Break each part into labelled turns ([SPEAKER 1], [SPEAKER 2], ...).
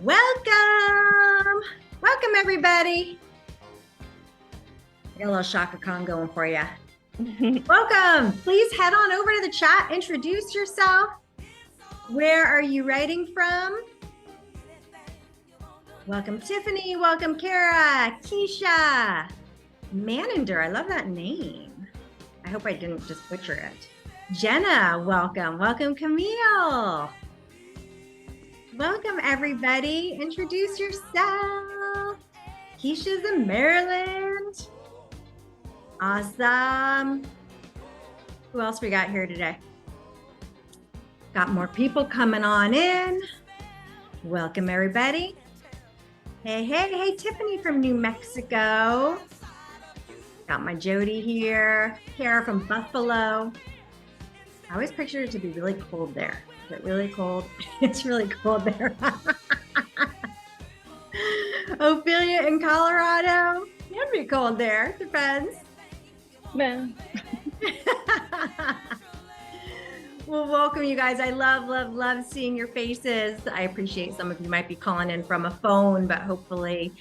[SPEAKER 1] Welcome. Welcome, everybody. I got a little Shaka Khan going for you. Welcome. Please head on over to the chat. Introduce yourself. Where are you writing from? Welcome, Tiffany. Welcome, Kara, Keisha, Manander. I love that name. I hope I didn't just butcher it. Jenna, welcome. Welcome, Camille. Welcome, everybody. Introduce yourself. Keisha's in Maryland. Awesome. Who else we got here today? Got more people coming on in. Welcome, everybody. Hey, Tiffany from New Mexico. Got my Jody here. Kara from Buffalo. I always picture it to be really cold there. Is it really cold? It's really cold there. Ophelia in Colorado. It'd be cold there. Depends.
[SPEAKER 2] Man.
[SPEAKER 1] Well, welcome, you guys. I love seeing your faces. I appreciate some of you might be calling in from a phone, but hopefully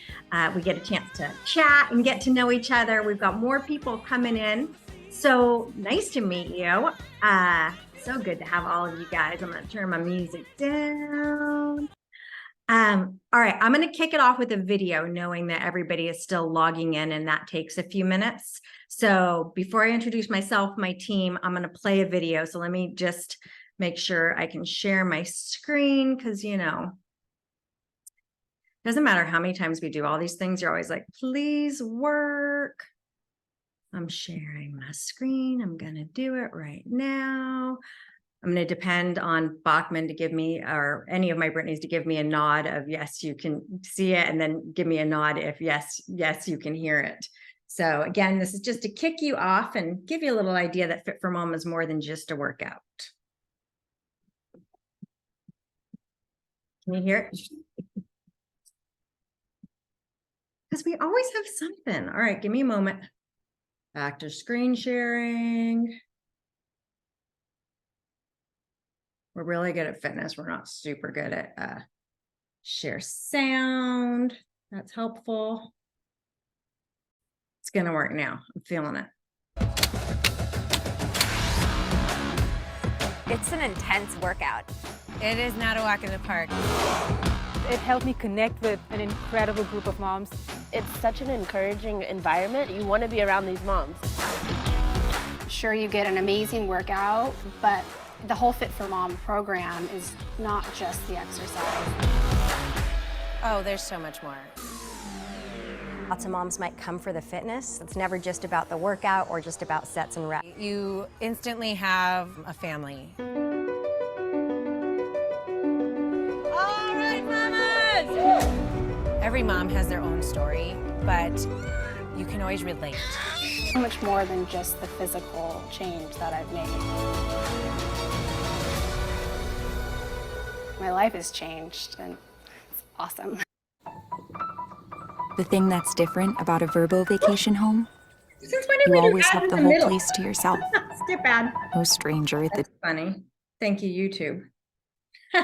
[SPEAKER 1] we get a chance to chat and get to know each other. We've got more people coming in. So nice to meet you. So good to have all of you guys. I'm going to turn my music down. All right, I'm going to kick it off with a video, knowing that everybody is still logging in and that takes a few minutes. So before I introduce myself, my team, I'm going to play a video. So let me just make sure I can share my screen because, you know, it doesn't matter how many times we do all these things. You're always like, please work. I'm sharing my screen. I'm going to do it right now. I'm going to depend on Bachman to give me, or any of my Brittany's to give me a nod of yes, you can see it, and then give me a nod if yes, you can hear it. So again, this is just to kick you off and give you a little idea that Fit for Mom is more than just a workout. Can you hear it? Because we always have something. All right, give me a moment. Back to screen sharing. We're really good at fitness. We're not super good at share sound. That's helpful. It's going to work now. I'm feeling it.
[SPEAKER 3] It's an intense workout.
[SPEAKER 4] It is not a walk in the park.
[SPEAKER 2] It helped me connect with an incredible group of moms.
[SPEAKER 5] It's such an encouraging environment. You want to be around these moms.
[SPEAKER 6] Sure, you get an amazing workout, but the whole Fit for Mom program is not just the exercise.
[SPEAKER 4] Oh, there's so much more.
[SPEAKER 3] Lots of moms might come for the fitness. It's never just about the workout or just about sets and reps.
[SPEAKER 4] You instantly have a family. All right, mamas! Every mom has their own story, but you can always relate.
[SPEAKER 6] So much more than just the physical change that I've made. My life has changed, and it's awesome.
[SPEAKER 7] The thing that's different about a Verbo vacation home,
[SPEAKER 1] Since when
[SPEAKER 7] you
[SPEAKER 1] did we do
[SPEAKER 7] always
[SPEAKER 1] ads
[SPEAKER 7] have
[SPEAKER 1] in
[SPEAKER 7] the
[SPEAKER 1] the
[SPEAKER 7] whole
[SPEAKER 1] middle?
[SPEAKER 7] place to yourself.
[SPEAKER 1] Skip ad.
[SPEAKER 7] No stranger at the
[SPEAKER 1] That's funny. Thank you, YouTube.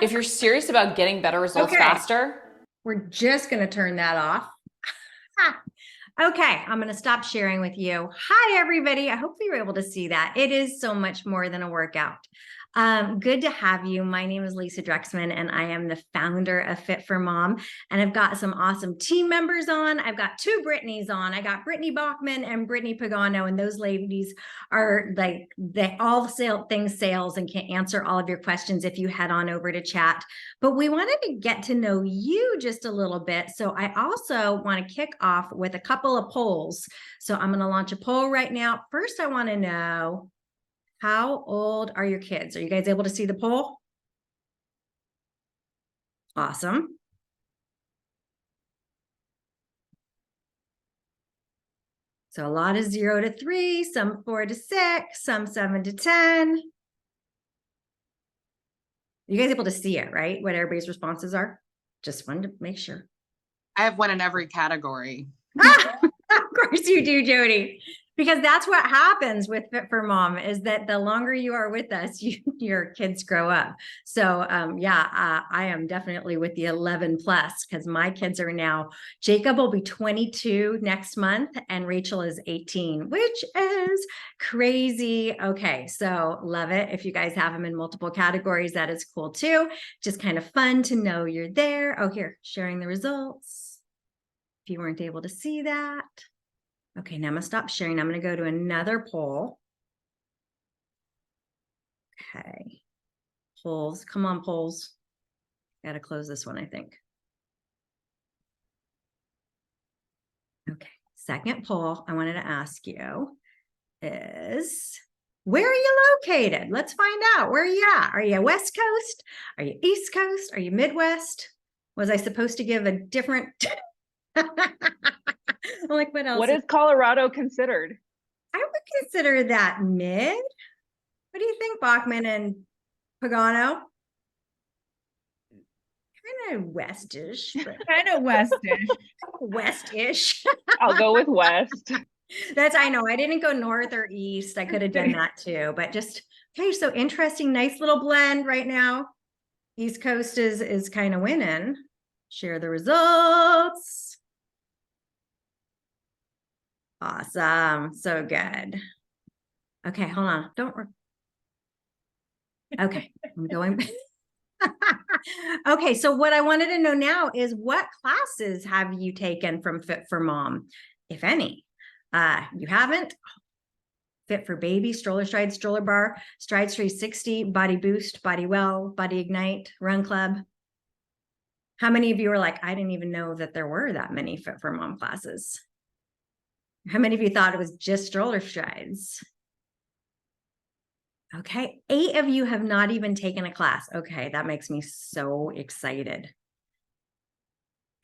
[SPEAKER 8] If you're serious about getting better results faster,
[SPEAKER 1] We're just going to turn that off. Okay, I'm going to stop sharing with you. Hi, everybody. I hope you were able to see that. It is so much more than a workout. Good to have you. My name is Lisa Druxman, and I am the founder of Fit for Mom. And I've got some awesome team members on. I've got two Brittany's on. I got Brittany Bachman and Brittany Pagano, and those ladies are like, they all things sales and can answer all of your questions if you head on over to chat. But we wanted to get to know you just a little bit. So I also want to kick off with a couple of polls. So I'm going to launch a poll right now. First, I want to know, how old are your kids? Are you guys able to see the poll? Awesome. So a lot is 0 to 3, some 4 to 6, some 7 to 10. You guys able to see it, right? What everybody's responses are? Just wanted to make sure.
[SPEAKER 9] I have one in every category.
[SPEAKER 1] Of course you do, Jody. Because that's what happens with Fit for Mom is that the longer you are with us, your kids grow up. So I am definitely with the 11 plus because my kids are now, Jacob will be 22 next month and Rachel is 18, which is crazy. Okay, so love it. If you guys have them in multiple categories, that is cool too. Just kind of fun to know you're there. Oh, here, sharing the results. If you weren't able to see that. Okay, now I'm gonna stop sharing. I'm gonna go to another poll. Okay, polls, come on polls. Gotta close this one, I think. Okay, second poll I wanted to ask you is, where are you located? Let's find out. Where are you at? Are you West Coast? Are you East Coast? Are you Midwest? Was I supposed to give a different? Like what else?
[SPEAKER 9] What is Colorado considered?
[SPEAKER 1] I would consider that mid. What do you think, Bachman and Pagano? Kind of westish, but
[SPEAKER 10] Kind of westish.
[SPEAKER 1] westish.
[SPEAKER 9] I'll go with West.
[SPEAKER 1] That's, I know, I didn't go north or east. I could have done that too, but just, okay, so interesting, nice little blend right now. East Coast is kind of winning. Share the results. Awesome, so good. Okay, hold on, okay, I'm going. Okay, so what I wanted to know now is what classes have you taken from Fit for Mom, if any? You haven't? Fit for Baby, Stroller Stride, Stroller Bar, Strides 360, Body Boost, Body Well, Body Ignite, Run Club. How many of you are like, I didn't even know that there were that many Fit for Mom classes? How many of you thought it was just Stroller Strides? Okay, 8 of you have not even taken a class. Okay, that makes me so excited.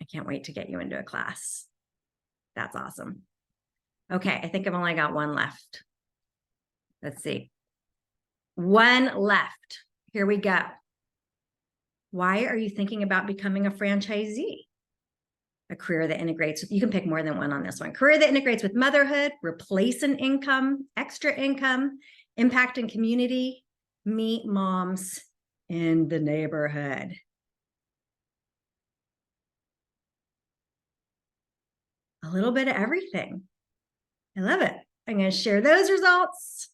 [SPEAKER 1] I can't wait to get you into a class. That's awesome. Okay, I think I've only got one left. Let's see. One left. Here we go. Why are you thinking about becoming a franchisee? A career that integrates, you can pick more than one on this one. Career that integrates with motherhood, replace an income, extra income, impact in community, meet moms in the neighborhood. A little bit of everything. I love it. I'm going to share those results.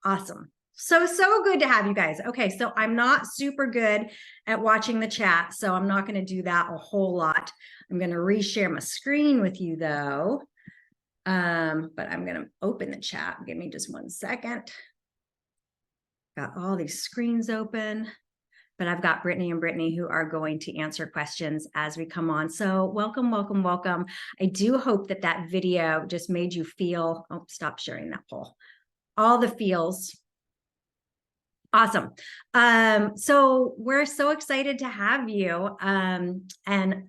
[SPEAKER 1] Awesome. So good to have you guys. Okay, so I'm not super good at watching the chat, so I'm not going to do that a whole lot. I'm going to reshare my screen with you though. But I'm going to open the chat. Give me just 1 second. Got all these screens open, but I've got Brittany and Brittany who are going to answer questions as we come on. So welcome, welcome, welcome. I do hope that that video just made you feel, oh, stop sharing that poll. All the feels. Awesome. So we're so excited to have you. And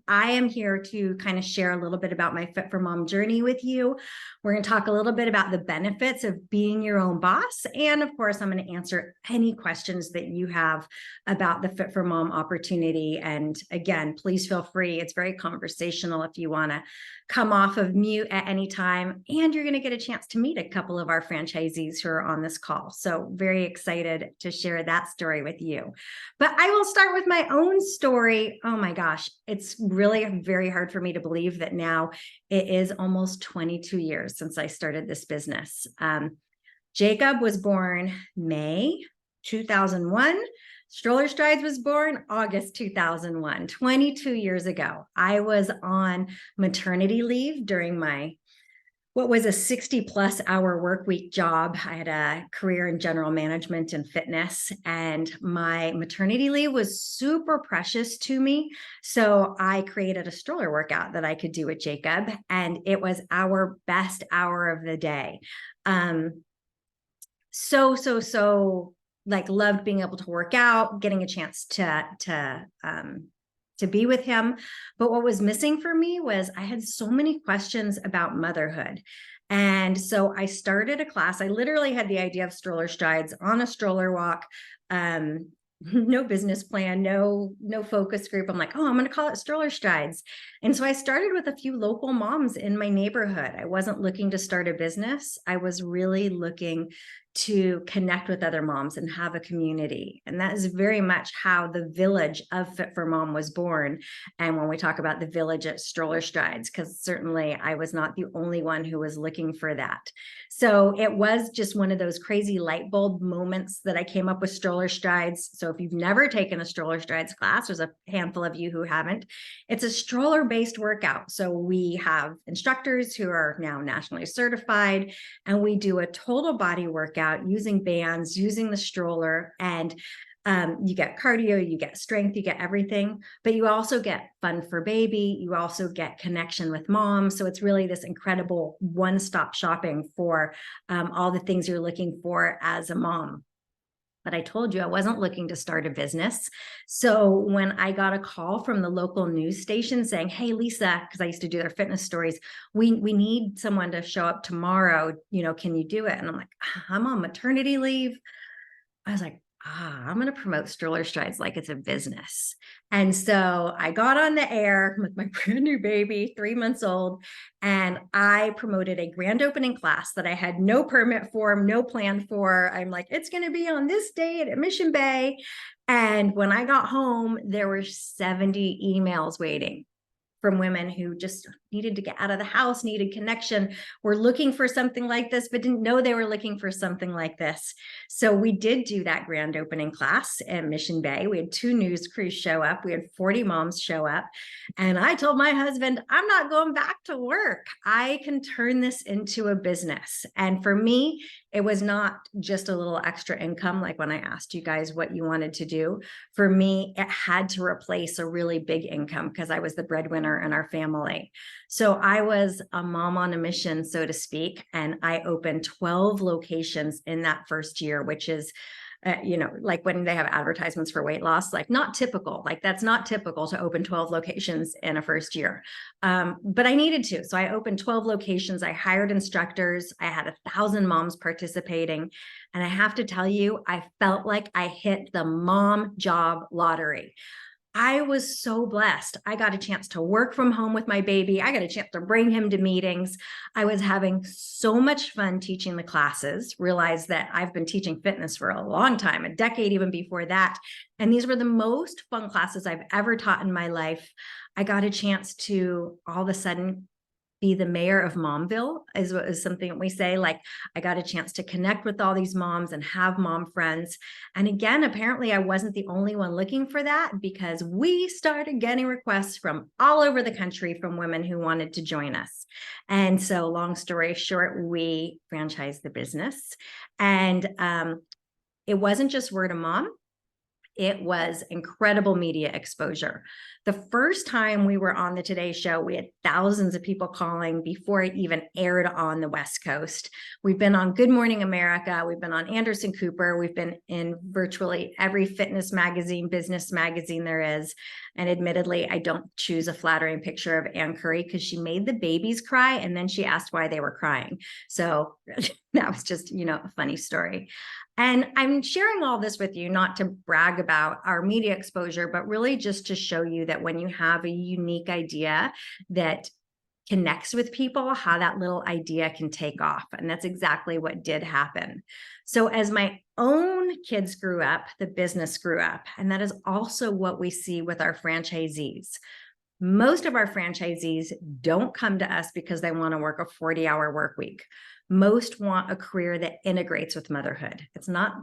[SPEAKER 1] I am here to kind of share a little bit about my Fit for Mom journey with you. We're going to talk a little bit about the benefits of being your own boss. And of course, I'm going to answer any questions that you have about the Fit for Mom opportunity. And again, please feel free. It's very conversational if you want to come off of mute at any time. And you're going to get a chance to meet a couple of our franchisees who are on this call. So very excited to share that story with you. But I will start with my own story. Oh my gosh, it's really very hard for me to believe that now it is almost 22 years since I started this business. Jacob was born May 2001. Stroller Strides was born August 2001, 22 years ago. I was on maternity leave during my what was a 60+ hour work week job. I had a career in general management and fitness, and my maternity leave was super precious to me. So I created a stroller workout that I could do with Jacob, and it was our best hour of the day. So like loved being able to work out, getting a chance to be with him. But what was missing for me was I had so many questions about motherhood. And so I started a class. I literally had the idea of Stroller Strides on a stroller walk, no business plan, no focus group. I'm like, oh, I'm going to call it Stroller Strides. And so I started with a few local moms in my neighborhood. I wasn't looking to start a business. I was really looking to connect with other moms and have a community. And that is very much how the village of Fit4MOM was born. And when we talk about the village at Stroller Strides, because certainly I was not the only one who was looking for that. So it was just one of those crazy light bulb moments that I came up with Stroller Strides. So if you've never taken a Stroller Strides class, there's a handful of you who haven't. It's a stroller-based workout. So we have instructors who are now nationally certified, and we do a total body workout using bands, using the stroller, and you get cardio, you get strength, you get everything, but you also get fun for baby. You also get connection with mom. So it's really this incredible one-stop shopping for all the things you're looking for as a mom. But I told you I wasn't looking to start a business. So when I got a call from the local news station saying, hey, Lisa, because I used to do their fitness stories, we need someone to show up tomorrow, can you do it? And I'm like, I'm on maternity leave. I was like, I'm going to promote Stroller Strides like it's a business. And so I got on the air with my brand new baby, 3 months old, and I promoted a grand opening class that I had no permit for, no plan for. I'm like, it's going to be on this date at Mission Bay. And when I got home, there were 70 emails waiting from women who just needed to get out of the house, needed connection, were looking for something like this, but didn't know they were looking for something like this. So we did do that grand opening class at Mission Bay. We had 2 news crews show up. We had 40 moms show up. And I told my husband, I'm not going back to work. I can turn this into a business. And for me, it was not just a little extra income. Like when I asked you guys what you wanted to do, for me, it had to replace a really big income because I was the breadwinner in our family. So I was a mom on a mission, so to speak, and I opened 12 locations in that first year, which is, like when they have advertisements for weight loss, like not typical, like that's not typical to open 12 locations in a first year. But I needed to. So I opened 12 locations. I hired instructors. I had 1,000 moms participating. And I have to tell you, I felt like I hit the mom job lottery. I was so blessed. I got a chance to work from home with my baby. I got a chance to bring him to meetings. I was having so much fun teaching the classes, realized that I've been teaching fitness for a long time, a decade even before that. And these were the most fun classes I've ever taught in my life. I got a chance to all of a sudden be the mayor of Momville is something that we say. Like I got a chance to connect with all these moms and have mom friends. And again, apparently I wasn't the only one looking for that because we started getting requests from all over the country from women who wanted to join us. And so long story short, we franchised the business. And it wasn't just word of mom. It was incredible media exposure. The first time we were on the Today Show, we had thousands of people calling before it even aired on the West Coast. We've been on Good Morning America. We've been on Anderson Cooper. We've been in virtually every fitness magazine, business magazine there is. And admittedly, I don't choose a flattering picture of Ann Curry because she made the babies cry and then she asked why they were crying. So that was just, a funny story. And I'm sharing all this with you, not to brag about our media exposure, but really just to show you that when you have a unique idea that connects with people, how that little idea can take off. And that's exactly what did happen. So as my own kids grew up, the business grew up. And that is also what we see with our franchisees. Most of our franchisees don't come to us because they want to work a 40-hour work week. Most want a career that integrates with motherhood.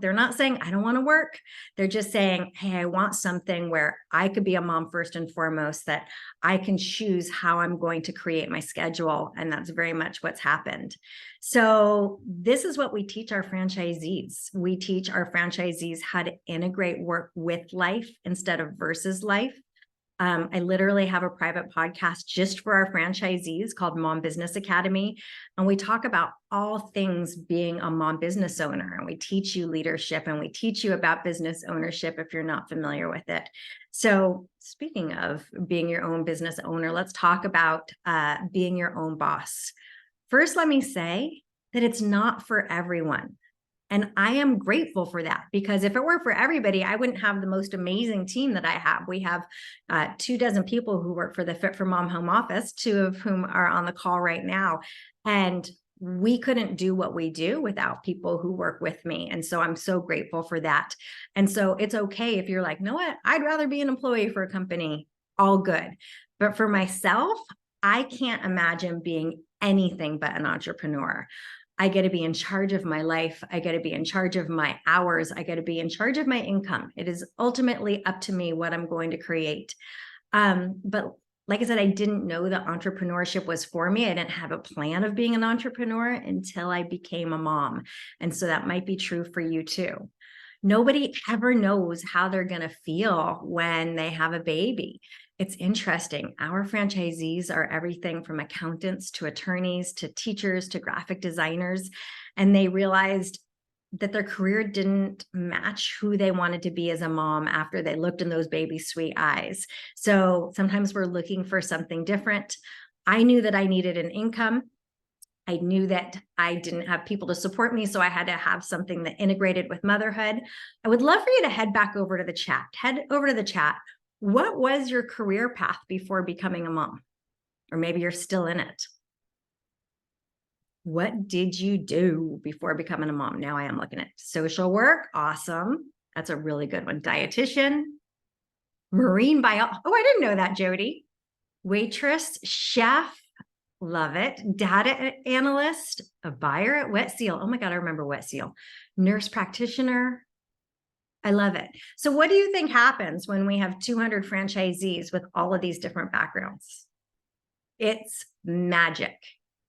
[SPEAKER 1] They're not saying, I don't want to work. They're just saying, hey, I want something where I could be a mom first and foremost, that I can choose how I'm going to create my schedule. And that's very much what's happened. So this is what we teach our franchisees. We teach our franchisees how to integrate work with life instead of versus life. I literally have a private podcast just for our franchisees called Mom Business Academy. And we talk about all things being a mom business owner. And we teach you leadership and we teach you about business ownership if you're not familiar with it. So speaking of being your own business owner, let's talk about being your own boss. First, let me say that it's not for everyone. And I am grateful for that, because if it were for everybody, I wouldn't have the most amazing team that I have. We have 24 people who work for the Fit for Mom home office, 2 of whom are on the call right now. And we couldn't do what we do without people who work with me. And so I'm so grateful for that. And so it's okay if you're like, know what, I'd rather be an employee for a company, all good. But for myself, I can't imagine being anything but an entrepreneur. I get to be in charge of my life. I get to be in charge of my hours. I get to be in charge of my income. It is ultimately up to me what I'm going to create. But like I said, I didn't know that entrepreneurship was for me. I didn't have a plan of being an entrepreneur until I became a mom. And so that might be true for you too. Nobody ever knows how they're going to feel when they have a baby. It's interesting. Our franchisees are everything from accountants to attorneys to teachers to graphic designers. And they realized that their career didn't match who they wanted to be as a mom after they looked in those baby sweet eyes. So sometimes we're looking for something different. I knew that I needed an income. I knew that I didn't have people to support me, so I had to have something that integrated with motherhood. I would love for you to head back over to the chat. Head over to the chat. What was your career path before becoming a mom? Or maybe you're still in it. What did you do before becoming a mom? Now I am looking at social work. Awesome. That's a really good one. Dietitian, marine bio. Oh, I didn't know that, Jody. Waitress, chef. Love it. Data analyst, a buyer at Wet Seal. Oh my God, I remember Wet Seal. Nurse practitioner. I love it. So what do you think happens when we have 200 franchisees with all of these different backgrounds? It's magic.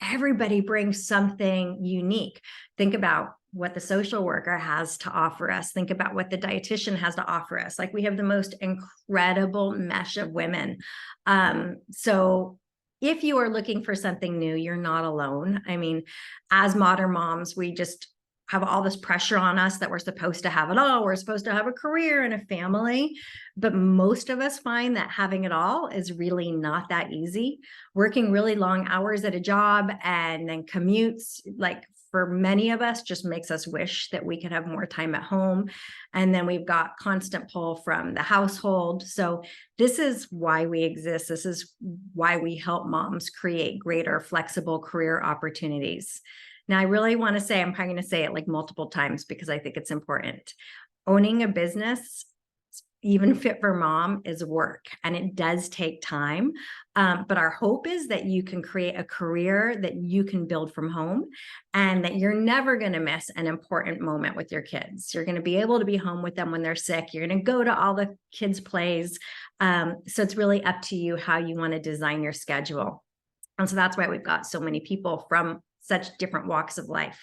[SPEAKER 1] Everybody brings something unique. Think about what the social worker has to offer us. Think about what the dietitian has to offer us. Like, we have the most incredible mesh of women. So if you are looking for something new, you're not alone. I mean, as modern moms, we just have all this pressure on us that we're supposed to have it all. We're supposed to have a career and a family, but most of us find that having it all is really not that easy. Working really long hours at a job and then commutes, like for many of us, just makes us wish that we could have more time at home. And then we've got constant pull from the household. So this is why we exist. This is why we help moms create greater flexible career opportunities. Now, I really want to say, I'm probably going to say it like multiple times because I think it's important. Owning a business, even Fit for Mom, is work, and it does take time. But our hope is that you can create a career that you can build from home, and that you're never going to miss an important moment with your kids. You're going to be able to be home with them when they're sick. You're going to go to all the kids' plays. So it's really up to you how you want to design your schedule. And so that's why we've got so many people from such different walks of life.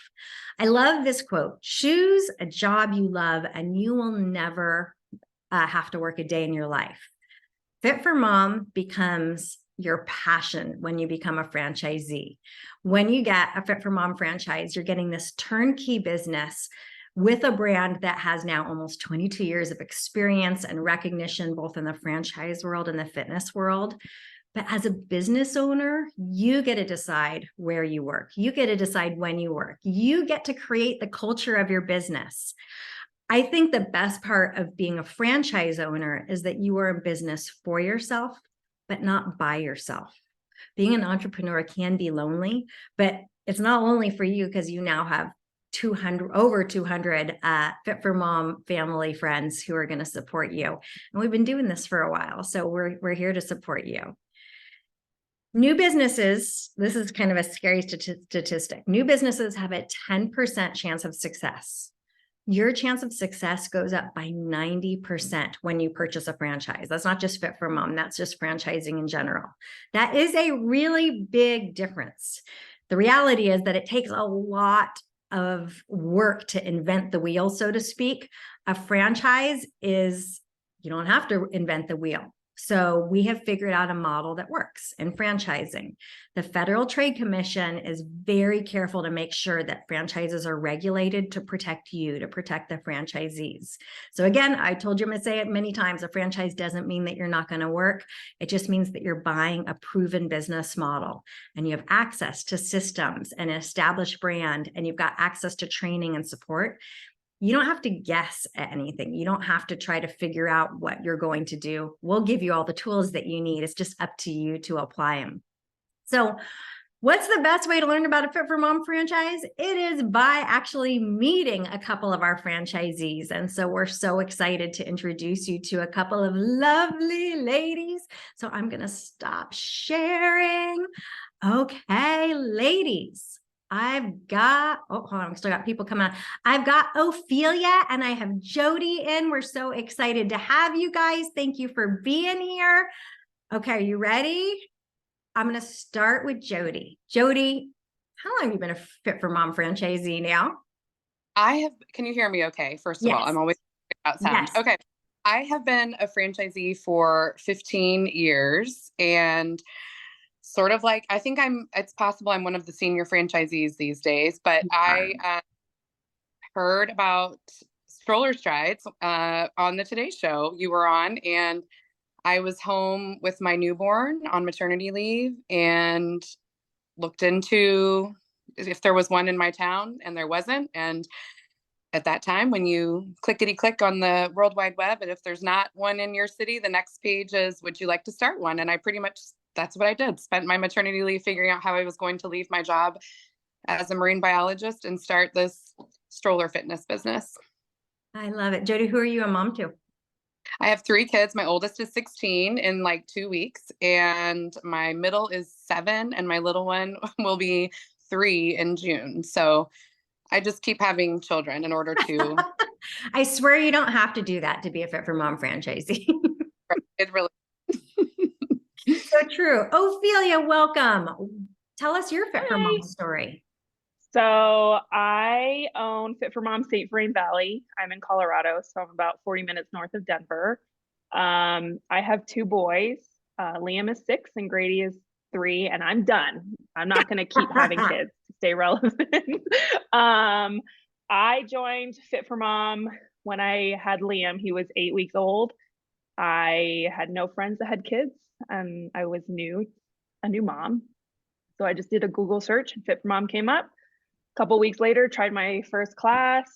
[SPEAKER 1] I love this quote: choose a job you love and you will never have to work a day in your life. Fit for Mom becomes your passion when you become a franchisee. When you get a Fit for Mom franchise, you're getting this turnkey business with a brand that has now almost 22 years of experience and recognition, both in the franchise world and the fitness world. But as a business owner, you get to decide where you work. You get to decide when you work. You get to create the culture of your business. I think the best part of being a franchise owner is that you are in business for yourself, but not by yourself. Being an entrepreneur can be lonely, but it's not lonely for you because you now have over 200 Fit for Mom family friends who are going to support you. And we've been doing this for a while, so we're here to support you. New businesses, this is kind of a scary statistic. New businesses have a 10% chance of success. Your chance of success goes up by 90% when you purchase a franchise. That's not just Fit for Mom, that's just franchising in general. That is a really big difference. The reality is that it takes a lot of work to invent the wheel, so to speak. A franchise is, you don't have to invent the wheel. So we have figured out a model that works in franchising. The Federal Trade Commission is very careful to make sure that franchises are regulated to protect you, to protect the franchisees. So again, I told you, I'm going to say it many times, a franchise doesn't mean that you're not going to work. It just means that you're buying a proven business model and you have access to systems and an established brand, and you've got access to training and support. You don't have to guess at anything. You don't have to try to figure out what you're going to do. We'll give you all the tools that you need. It's just up to you to apply them. So what's the best way to learn about a Fit for Mom franchise? It is by actually meeting a couple of our franchisees. And so we're so excited to introduce you to a couple of lovely ladies. So I'm going to stop sharing. Okay, ladies. I've got, oh, hold on, I've still got people coming on. I've got Ophelia and I have Jody in. We're so excited to have you guys. Thank you for being here. Okay, are you ready? I'm going to start with Jody. Jody, how long have you been a Fit for Mom franchisee now?
[SPEAKER 10] Can you hear me okay? First of all, I'm always about sound.
[SPEAKER 1] Yes.
[SPEAKER 10] Okay. I have been a franchisee for 15 years and sort of like, it's possible I'm one of the senior franchisees these days, but I heard about stroller strides on the Today Show you were on, and I was home with my newborn on maternity leave and looked into if there was one in my town, and there wasn't. And at that time, when you clickety-click on the World Wide Web, and if there's not one in your city, the next page is, would you like to start one? And I pretty much, that's what I did. Spent my maternity leave figuring out how I was going to leave my job as a marine biologist and start this stroller fitness business.
[SPEAKER 1] I love it. Jody, who are you a mom to?
[SPEAKER 10] I have 3 kids. My oldest is 16 in like 2 weeks, and my middle is 7, and my little one will be 3 in June. So I just keep having children in order to.
[SPEAKER 1] I swear you don't have to do that to be a Fit for Mom franchisee.
[SPEAKER 10] It really.
[SPEAKER 1] So true. Ophelia, welcome. Tell us your Fit for Mom story.
[SPEAKER 9] So I own Fit for Mom St. Vrain Valley. I'm in Colorado, so I'm about 40 minutes north of Denver. I have 2 boys. Liam is 6 and Grady is 3, and I'm done. I'm not going to keep having kids to stay relevant. I joined Fit for Mom when I had Liam. He was 8 weeks old. I had no friends that had kids, and I was a new mom. So I just did a Google search and Fit for Mom came up. A couple weeks later, tried my first class,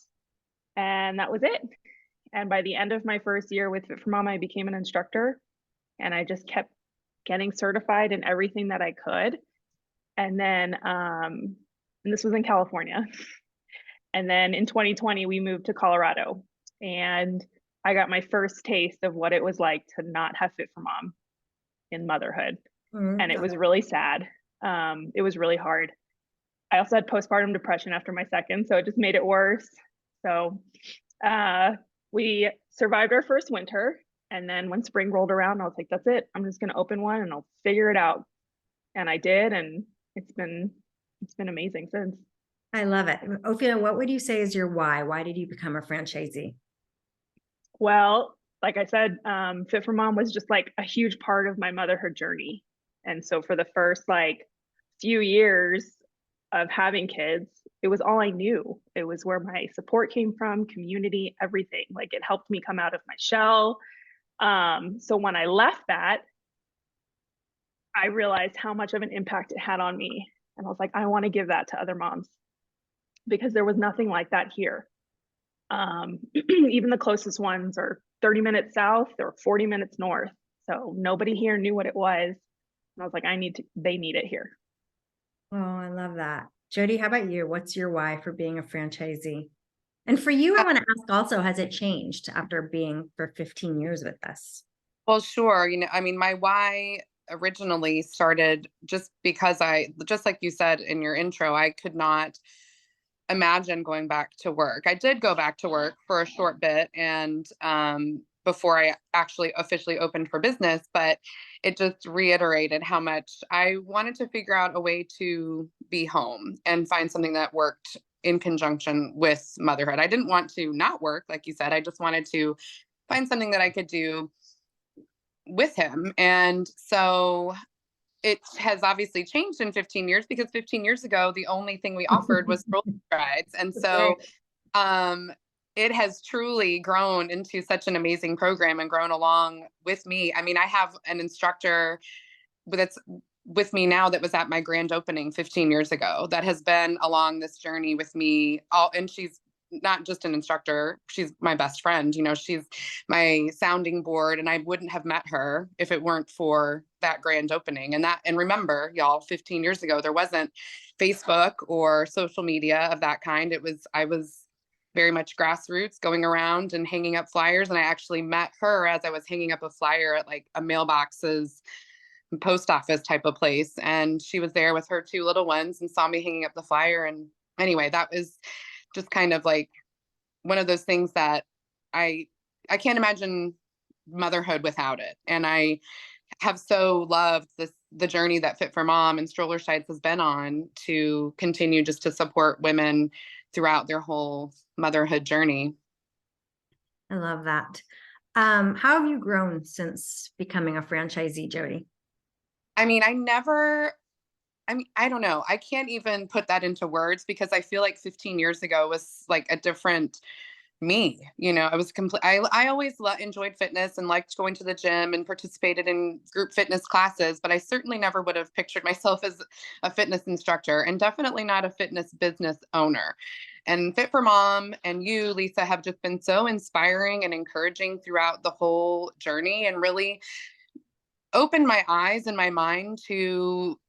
[SPEAKER 9] and that was it. And by the end of my first year with Fit for Mom, I became an instructor, and I just kept getting certified in everything that I could. And then, and this was in California. And then in 2020, we moved to Colorado, and I got my first taste of what it was like to not have Fit for Mom in motherhood. And it was really sad. It was really hard. I also had postpartum depression after my second, so it just made it worse. So we survived our first winter, and then when spring rolled around, I was like, that's it. I'm just gonna open one and I'll figure it out. And I did, and it's been amazing since.
[SPEAKER 1] I love it. Ophelia, what would you say is your why? Why did you become a franchisee?
[SPEAKER 9] Well, like I said, Fit for Mom was just like a huge part of my motherhood journey. And so for the first like few years of having kids, it was all I knew. It was where my support came from, community, everything. Like it helped me come out of my shell. So when I left that, I realized how much of an impact it had on me. And I was like, I want to give that to other moms because there was nothing like that here. Even the closest ones are 30 minutes south or 40 minutes north. So nobody here knew what it was. And I was like, they need it here.
[SPEAKER 1] Oh, I love that. Jody, how about you? What's your why for being a franchisee? And for you, I want to ask also, has it changed after being for 15 years with us?
[SPEAKER 10] Well, sure. My why originally started just because just like you said in your intro, I could not imagine going back to work. I did go back to work for a short bit, and before I actually officially opened for business, but it just reiterated how much I wanted to figure out a way to be home and find something that worked in conjunction with motherhood. I didn't want to not work, like you said. I just wanted to find something that I could do with him. And so it has obviously changed in 15 years, because 15 years ago, the only thing we offered was stroller rides. And so it has truly grown into such an amazing program and grown along with me. I mean, I have an instructor that's with me now that was at my grand opening 15 years ago that has been along this journey with me and she's not just an instructor, she's my best friend. You know, she's my sounding board, and I wouldn't have met her if it weren't for that grand opening. And remember, y'all, 15 years ago, there wasn't Facebook or social media of that kind. I was very much grassroots, going around and hanging up flyers. And I actually met her as I was hanging up a flyer at like a mailbox's post office type of place. And she was there with her two little ones and saw me hanging up the flyer. And anyway, that was just kind of like one of those things that I can't imagine motherhood without it. And I have so loved the journey that Fit4Mom and Stroller Sites has been on to continue just to support women throughout their whole motherhood journey.
[SPEAKER 1] I love that. How have you grown since becoming a franchisee, Jody?
[SPEAKER 10] I mean, I don't know. I can't even put that into words, because I feel like 15 years ago was like a different me. You know, I was I always enjoyed fitness and liked going to the gym and participated in group fitness classes, but I certainly never would have pictured myself as a fitness instructor, and definitely not a fitness business owner. And Fit4Mom and you, Lisa, have just been so inspiring and encouraging throughout the whole journey, and really opened my eyes and my mind to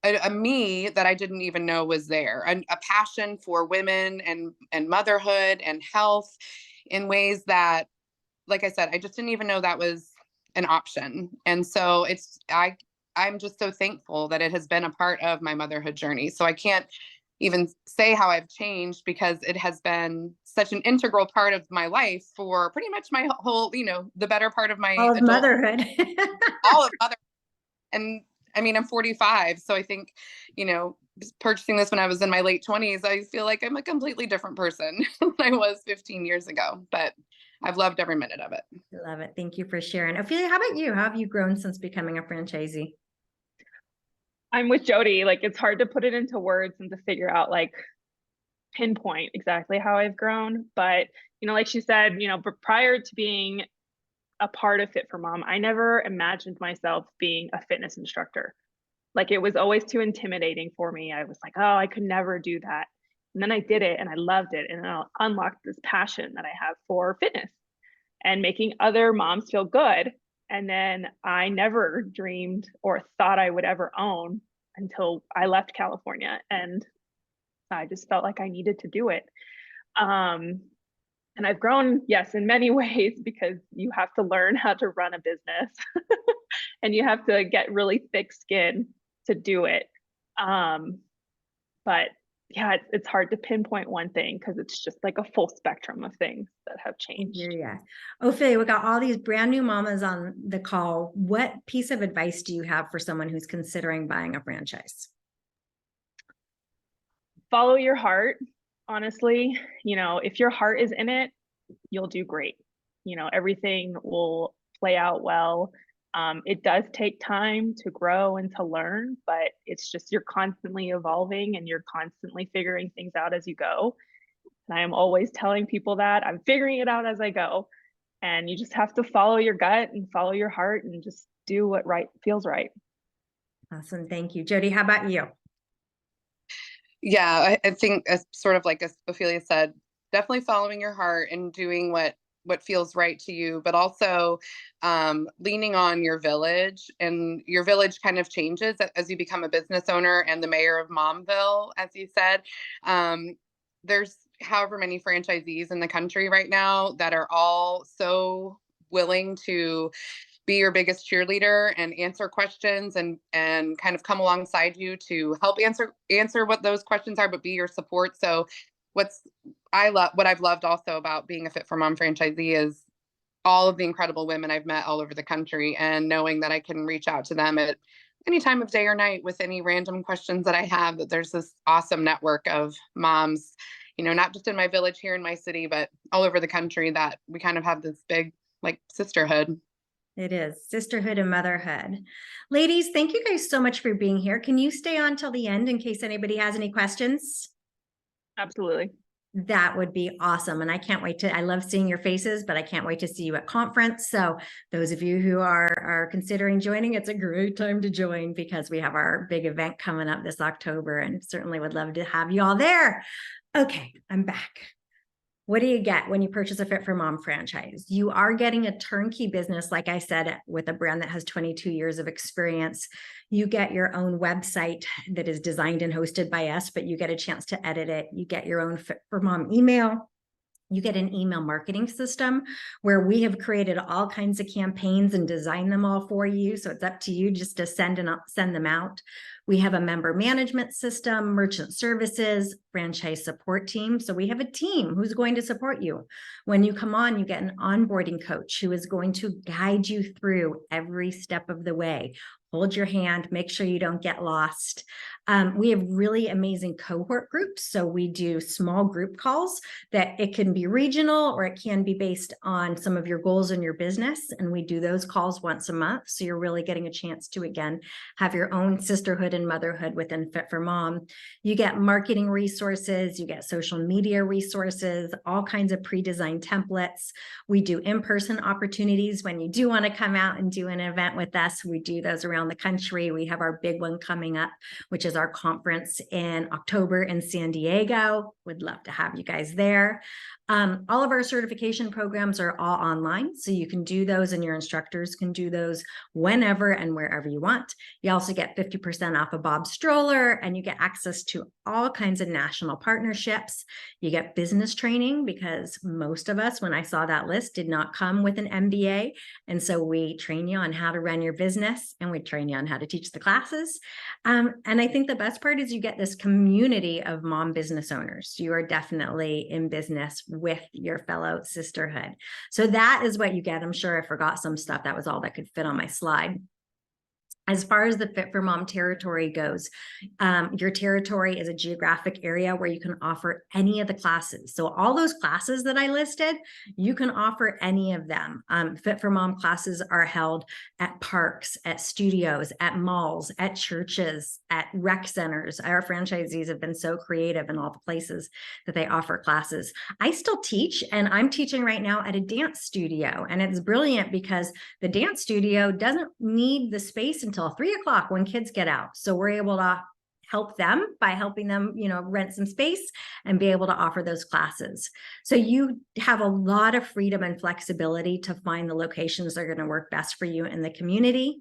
[SPEAKER 10] a me that I didn't even know was there, a passion for women and motherhood and health in ways that, like I said, I just didn't even know that was an option. And so I'm just so thankful that it has been a part of my motherhood journey. So I can't even say how I've changed, because it has been such an integral part of my life for pretty much my whole, the better part of my
[SPEAKER 1] All of motherhood.
[SPEAKER 10] all of motherhood. And I mean, I'm 45, so I think, purchasing this when I was in my late 20s, I feel like I'm a completely different person than I was 15 years ago, but I've loved every minute of it.
[SPEAKER 1] I love it. Thank you for sharing. Ophelia, how about you? How have you grown since becoming a franchisee?
[SPEAKER 9] I'm with Jody. Like, it's hard to put it into words and to figure out, like, pinpoint exactly how I've grown. But, like she said, but prior to being a part of Fit4Mom, I never imagined myself being a fitness instructor. Like, it was always too intimidating for me. I was like, oh, I could never do that. And then I did it and I loved it. And it unlocked this passion that I have for fitness and making other moms feel good. And then I never dreamed or thought I would ever own until I left California. And I just felt like I needed to do it. And I've grown, yes, in many ways, because you have to learn how to run a business and you have to get really thick skin to do it. But yeah, it's hard to pinpoint one thing, because it's just like a full spectrum of things that have changed.
[SPEAKER 1] Yeah. Ophelia, we got all these brand new mamas on the call. What piece of advice do you have for someone who's considering buying a franchise?
[SPEAKER 9] Follow your heart. Honestly, if your heart is in it, you'll do great. Everything will play out well. It does take time to grow and to learn, but it's just, you're constantly evolving and you're constantly figuring things out as you go. And I am always telling people that I'm figuring it out as I go. And you just have to follow your gut and follow your heart and just do what feels right.
[SPEAKER 1] Awesome. Thank you. Jody, how about you?
[SPEAKER 10] Yeah, I think, sort of like as Ophelia said, definitely following your heart and doing what feels right to you, but also leaning on your village. And your village kind of changes as you become a business owner and the mayor of Momville, as you said. There's however many franchisees in the country right now that are all so willing to be your biggest cheerleader and answer questions and kind of come alongside you to help answer what those questions are, but be your support. So what I've loved also about being a Fit4Mom franchisee is all of the incredible women I've met all over the country, and knowing that I can reach out to them at any time of day or night with any random questions that I have, that there's this awesome network of moms, not just in my village here in my city, but all over the country, that we kind of have this big, like, sisterhood.
[SPEAKER 1] It is sisterhood and motherhood. Ladies, thank you guys so much for being here. Can you stay on till the end in case anybody has any questions?
[SPEAKER 9] Absolutely.
[SPEAKER 1] That would be awesome. And I can't wait I love seeing your faces, but I can't wait to see you at conference. So those of you who are considering joining, it's a great time to join because we have our big event coming up this October and certainly would love to have you all there. Okay, I'm back. What do you get when you purchase a Fit4Mom franchise? You are getting a turnkey business, like I said, with a brand that has 22 years of experience. You get your own website that is designed and hosted by us, but you get a chance to edit it. You get your own Fit4Mom email. You get an email marketing system where we have created all kinds of campaigns and designed them all for you. So it's up to you just to send them out. We have a member management system, merchant services, franchise support team. So we have a team who's going to support you. When you come on, you get an onboarding coach who is going to guide you through every step of the way. Hold your hand, make sure you don't get lost. We have really amazing cohort groups. So we do small group calls that it can be regional or it can be based on some of your goals in your business. And we do those calls once a month. So you're really getting a chance to, again, have your own sisterhood and motherhood within Fit4Mom. You get marketing resources, you get social media resources, all kinds of pre-designed templates. We do in-person opportunities when you do want to come out and do an event with us. We do those around the country. We have our big one coming up, which is our conference in October in San Diego. Would love to have you guys there. All of our certification programs are all online, so you can do those and your instructors can do those whenever and wherever you want. You also get 50% off a Bob stroller and you get access to all kinds of national partnerships. You get business training because most of us, when I saw that list, did not come with an MBA. And so we train you on how to run your business and we train you on how to teach the classes. And I think the best part is you get this community of mom business owners. You are definitely in business with your fellow sisterhood. So that is what you get. I'm sure I forgot some stuff. That was all that could fit on my slide. As far as the Fit4Mom territory goes, your territory is a geographic area where you can offer any of the classes. So all those classes that I listed, you can offer any of them. Fit4Mom classes are held at parks, at studios, at malls, at churches, at rec centers. Our franchisees have been so creative in all the places that they offer classes. I still teach, and I'm teaching right now at a dance studio, and it's brilliant because the dance studio doesn't need the space until 3 o'clock when kids get out. So we're able to help them by helping them, rent some space and be able to offer those classes. So you have a lot of freedom and flexibility to find the locations that are going to work best for you in the community.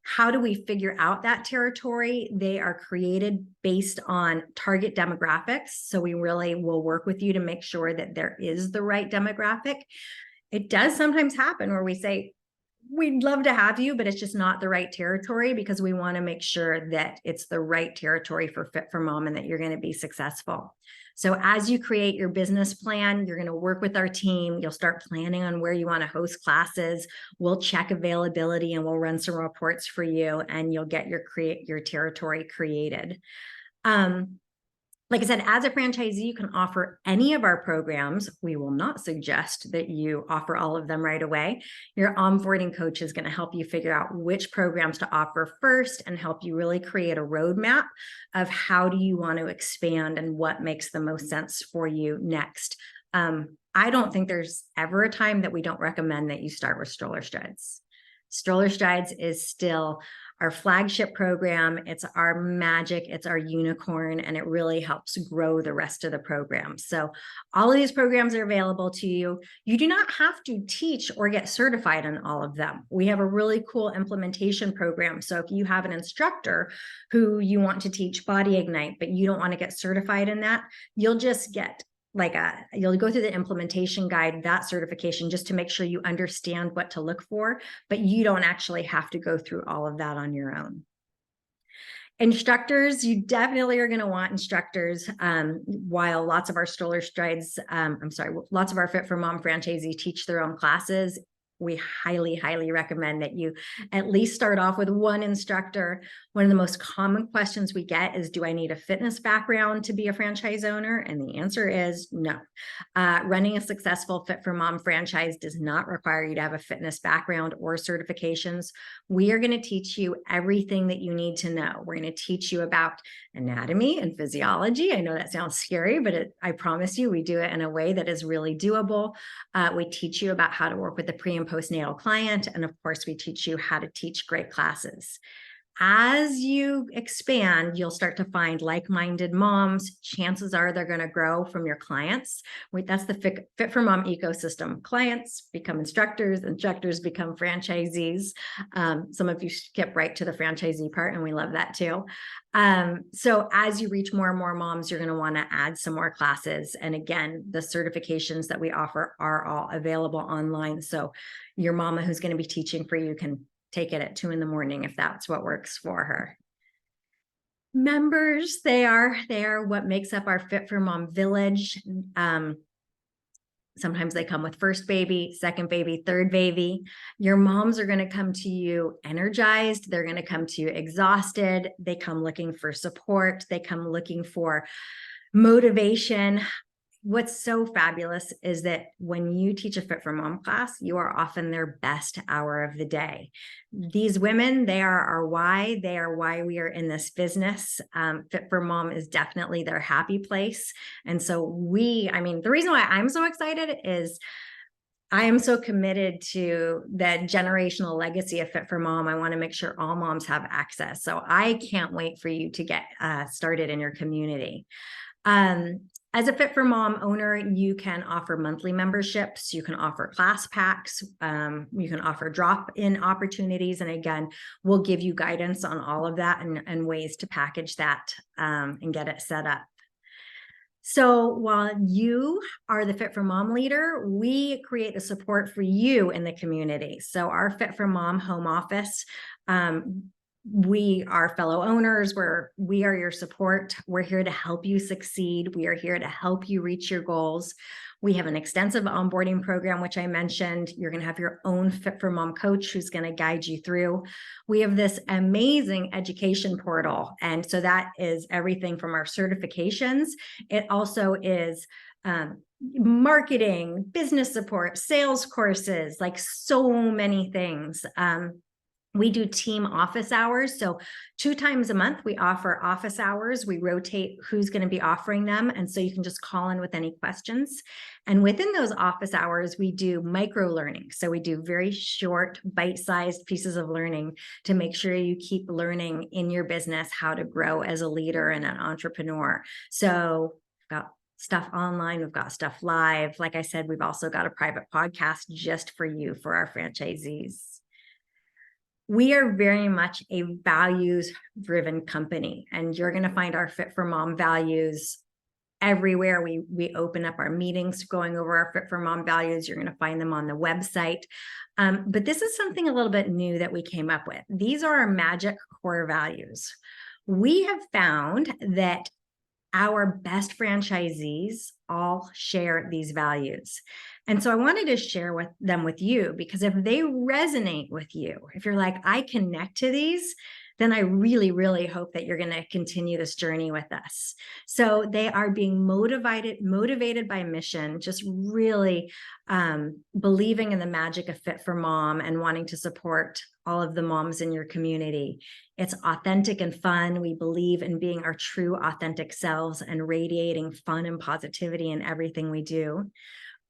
[SPEAKER 1] How do we figure out that territory? They are created based on target demographics. So we really will work with you to make sure that there is the right demographic. It does sometimes happen where we say, we'd love to have you, but it's just not the right territory because we want to make sure that it's the right territory for Fit4Mom and that you're going to be successful. So as you create your business plan, you're going to work with our team. You'll start planning on where you want to host classes. We'll check availability and we'll run some reports for you and you'll get your territory created. Like I said, as a franchisee, you can offer any of our programs. We will not suggest that you offer all of them right away. Your onboarding coach is going to help you figure out which programs to offer first and help you really create a roadmap of how do you want to expand and what makes the most sense for you next. I don't think there's ever a time that we don't recommend that you start with Stroller Strides. Stroller Strides is still our flagship program. It's our magic, it's our unicorn, and it really helps grow the rest of the program. So all of these programs are available to you. You do not have to teach or get certified on all of them. We have a really cool implementation program. So if you have an instructor who you want to teach Body Ignite, but you don't want to get certified in that, you'll just get you'll go through the implementation guide, that certification, just to make sure you understand what to look for, but you don't actually have to go through all of that on your own. Instructors, you definitely are going to want instructors. While lots of our Stroller Strides, lots of our Fit4Mom franchisees teach their own classes, we highly, highly recommend that you at least start off with one instructor. One of the most common questions we get is, do I need a fitness background to be a franchise owner? And the answer is no. Running a successful Fit for Mom franchise does not require you to have a fitness background or certifications. We are going to teach you everything that you need to know. We're going to teach you about anatomy and physiology. I know that sounds scary, but I promise you, we do it in a way that is really doable. We teach you about how to work with the pre and postnatal client. And of course, we teach you how to teach great classes. As you expand, you'll start to find like-minded moms. Chances are they're going to grow from your clients. That's the Fit for Mom ecosystem. Clients become instructors, instructors become franchisees. Some of you skip right to the franchisee part, and we love that too. So as you reach more and more moms, you're going to want to add some more classes. And again, the certifications that we offer are all available online. So your mama who's going to be teaching for you can take it at 2 a.m. if that's what works for her. Members, they are what makes up our Fit for Mom village. Sometimes they come with first baby, second baby, third baby. Your moms are going to come to you energized. They're going to come to you exhausted. They come looking for support. They come looking for motivation. What's so fabulous is that when you teach a Fit for Mom class, you are often their best hour of the day. These women, they are our why. They are why we are in this business. Fit for Mom is definitely their happy place. And so the reason why I'm so excited is I am so committed to that generational legacy of Fit for Mom. I want to make sure all moms have access. So I can't wait for you to get started in your community. As a Fit for Mom owner, you can offer monthly memberships, you can offer class packs, you can offer drop-in opportunities. And again, we'll give you guidance on all of that and ways to package that and get it set up. So while you are the Fit for Mom leader, we create the support for you in the community. So our Fit for Mom home office, we are fellow owners, we are your support. We're here to help you succeed. We are here to help you reach your goals. We have an extensive onboarding program, which I mentioned. You're going to have your own Fit for Mom coach who's going to guide you through. We have this amazing education portal. And so that is everything from our certifications. It also is marketing, business support, sales courses, like so many things. We do team office hours. So 2 times a month, we offer office hours. We rotate who's going to be offering them. And so you can just call in with any questions. And within those office hours, we do micro learning. So we do very short, bite-sized pieces of learning to make sure you keep learning in your business how to grow as a leader and an entrepreneur. So we've got stuff online, we've got stuff live. Like I said, we've also got a private podcast just for you, for our franchisees. We are very much a values-driven company, and you're going to find our Fit for Mom values everywhere. We open up our meetings going over our Fit for Mom values. You're going to find them on the website. But this is something a little bit new that we came up with. These are our magic core values. We have found that our best franchisees all share these values. And so I wanted to share them with you, because if they resonate with you, if you're like, I connect to these, then I really, really hope that you're going to continue this journey with us. So they are being motivated by mission, just really believing in the magic of Fit for Mom and wanting to support all of the moms in your community. It's authentic and fun. We believe in being our true authentic selves and radiating fun and positivity in everything we do.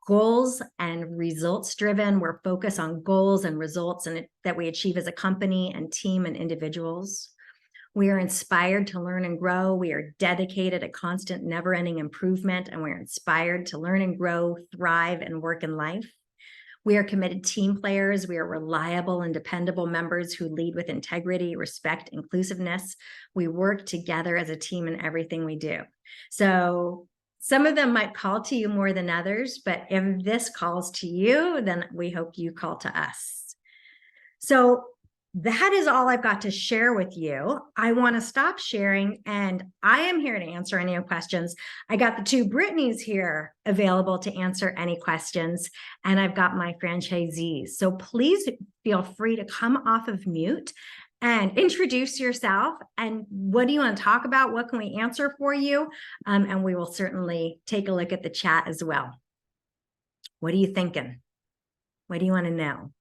[SPEAKER 1] Goals and results driven. We're focused on goals and results that we achieve as a company and team and individuals. We are inspired to learn and grow. We are dedicated to constant, never-ending improvement, and we're inspired to learn and grow, thrive, and work in life. We are committed team players. We are reliable and dependable members who lead with integrity, respect, inclusiveness. We work together as a team in everything we do. So some of them might call to you more than others, but if this calls to you, then we hope you call to us. So that is all I've got to share with you. I want to stop sharing, and I am here to answer any questions. I got the two Brittany's here available to answer any questions, and I've got my franchisees. So please feel free to come off of mute and introduce yourself. And what do you want to talk about? What can we answer for you? And we will certainly take a look at the chat as well. What are you thinking? What do you want to know?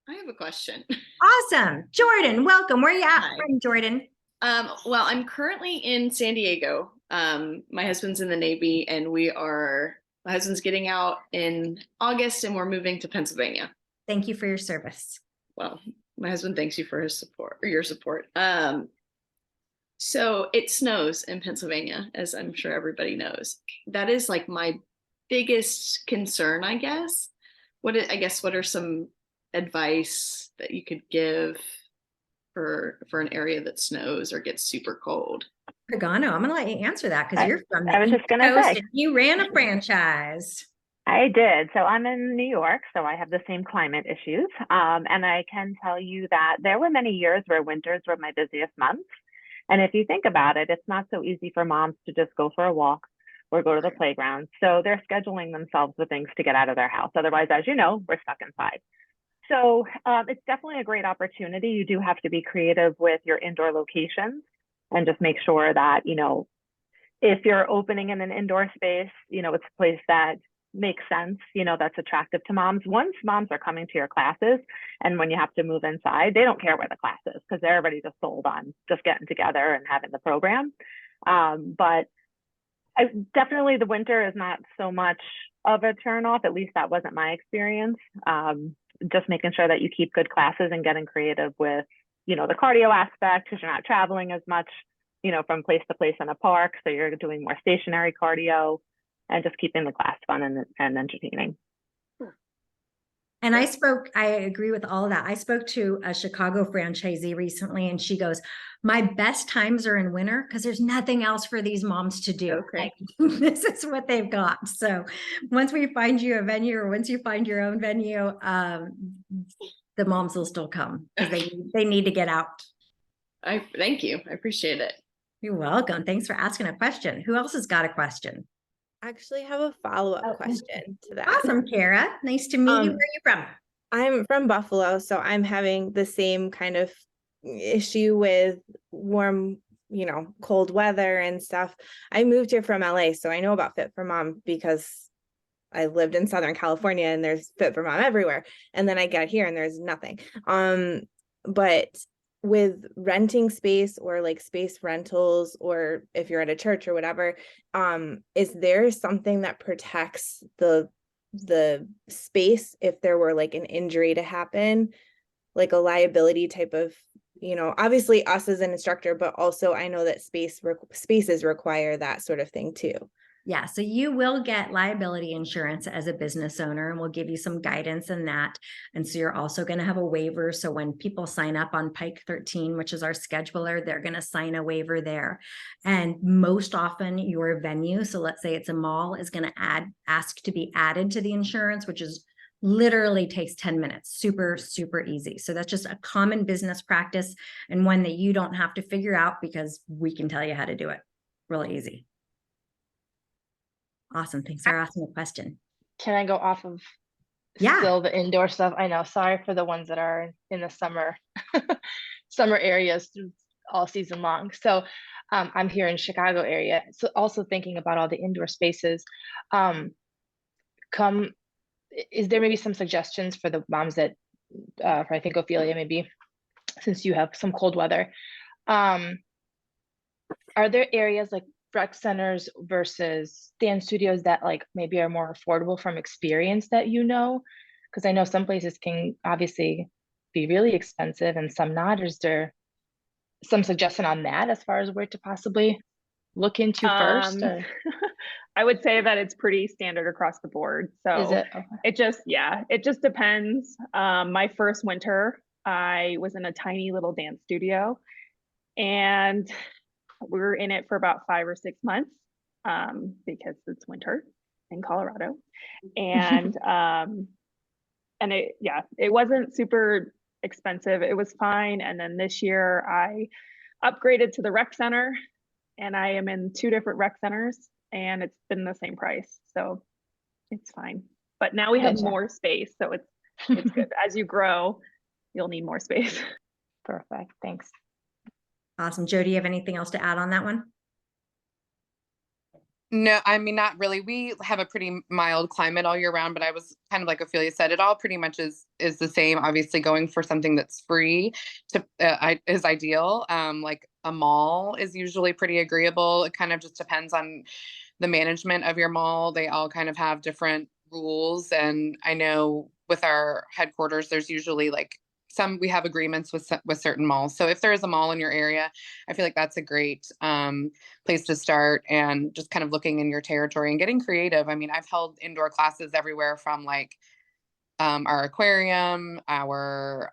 [SPEAKER 11] I have a question.
[SPEAKER 1] Awesome. Jordan, welcome. Where are you at?
[SPEAKER 11] Hi.
[SPEAKER 1] Hi, Jordan.
[SPEAKER 11] Well, I'm currently in San Diego. My husband's in the Navy, and my husband's getting out in August, and we're moving to Pennsylvania.
[SPEAKER 1] Thank you for your service.
[SPEAKER 11] Well, my husband thanks you for his support, or your support. So it snows in Pennsylvania, as I'm sure everybody knows. That is like my biggest concern, I guess. What are some advice that you could give for an area that snows or gets super cold?
[SPEAKER 1] Pagano, I'm going to let you answer that because you're from the
[SPEAKER 12] I was
[SPEAKER 1] East
[SPEAKER 12] just going to
[SPEAKER 1] Coast
[SPEAKER 12] say.
[SPEAKER 1] and you ran a franchise.
[SPEAKER 12] I did. So I'm in New York, so I have the same climate issues. And I can tell you that there were many years where winters were my busiest months. And if you think about it, it's not so easy for moms to just go for a walk or go to the playground. So they're scheduling themselves with things to get out of their house. Otherwise, as you know, we're stuck inside. So it's definitely a great opportunity. You do have to be creative with your indoor locations and just make sure that, if you're opening in an indoor space, it's a place that makes sense, that's attractive to moms. Once moms are coming to your classes and when you have to move inside, they don't care where the class is because they're already just sold on just getting together and having the program. But definitely the winter is not so much of a turn off. At least that wasn't my experience. Just making sure that you keep good classes and getting creative with, the cardio aspect, because you're not traveling as much, from place to place in a park. So you're doing more stationary cardio and just keeping the class fun and entertaining.
[SPEAKER 1] And I agree with all of that. I spoke to a Chicago franchisee recently, and she goes, my best times are in winter because there's nothing else for these moms to do.
[SPEAKER 11] Okay.
[SPEAKER 1] Like, this is what they've got. So once we find you a venue, or once you find your own venue, the moms will still come because they need to get out.
[SPEAKER 11] Thank you. I appreciate it.
[SPEAKER 1] You're welcome. Thanks for asking a question. Who else has got a question?
[SPEAKER 13] Actually have a follow-up question to that.
[SPEAKER 1] Awesome, Kara. Nice to meet you. Where are you from?
[SPEAKER 13] I'm from Buffalo, so I'm having the same kind of issue with warm, cold weather and stuff. I moved here from LA, so I know about Fit4Mom because I lived in Southern California and there's Fit4Mom everywhere. And then I got here and there's nothing. But with renting space or like space rentals, or if you're at a church or whatever, is there something that protects the space if there were like an injury to happen, like a liability type of, obviously us as an instructor, but also I know that spaces require that sort of thing too.
[SPEAKER 1] Yeah, so you will get liability insurance as a business owner, and we'll give you some guidance in that. And so you're also going to have a waiver. So when people sign up on Pike 13, which is our scheduler, they're going to sign a waiver there. And most often your venue, so let's say it's a mall, is going to ask to be added to the insurance, which is literally takes 10 minutes. Super, super easy. So that's just a common business practice and one that you don't have to figure out because we can tell you how to do it. Really easy. Awesome. Thanks for asking a question.
[SPEAKER 14] Can I go off of still the indoor stuff? I know. Sorry for the ones that are in the summer areas all season long. So I'm here in Chicago area. So also thinking about all the indoor spaces. Is there maybe some suggestions for the moms that, for I think Ophelia, maybe since you have some cold weather, are there areas like rec centers versus dance studios that like maybe are more affordable from experience that because I know some places can obviously be really expensive and some not. Is there some suggestion on that as far as where to possibly look into first?
[SPEAKER 9] I would say that it's pretty standard across the board. So
[SPEAKER 14] is it? Okay.
[SPEAKER 9] it just depends. My first winter, I was in a tiny little dance studio, and we were in it for about 5 or 6 months because it's winter in Colorado. And it wasn't super expensive. It was fine. And then this year I upgraded to the rec center, and I am in 2 different rec centers, and it's been the same price. So it's fine. But now we have
[SPEAKER 14] Gotcha.
[SPEAKER 9] more space. So it's good. As you grow, you'll need more space.
[SPEAKER 14] Perfect. Thanks.
[SPEAKER 1] Awesome. Joe, do you have anything else to add on that one?
[SPEAKER 10] No, I mean, not really. We have a pretty mild climate all year round, but I was kind of like Ophelia said, it all pretty much is the same. Obviously, going for something that's free is ideal. Like a mall is usually pretty agreeable. It kind of just depends on the management of your mall. They all kind of have different rules, and I know with our headquarters, there's usually like we have agreements with certain malls. So if there is a mall in your area, I feel like that's a great place to start, and just kind of looking in your territory and getting creative. I mean, I've held indoor classes everywhere from like our aquarium, our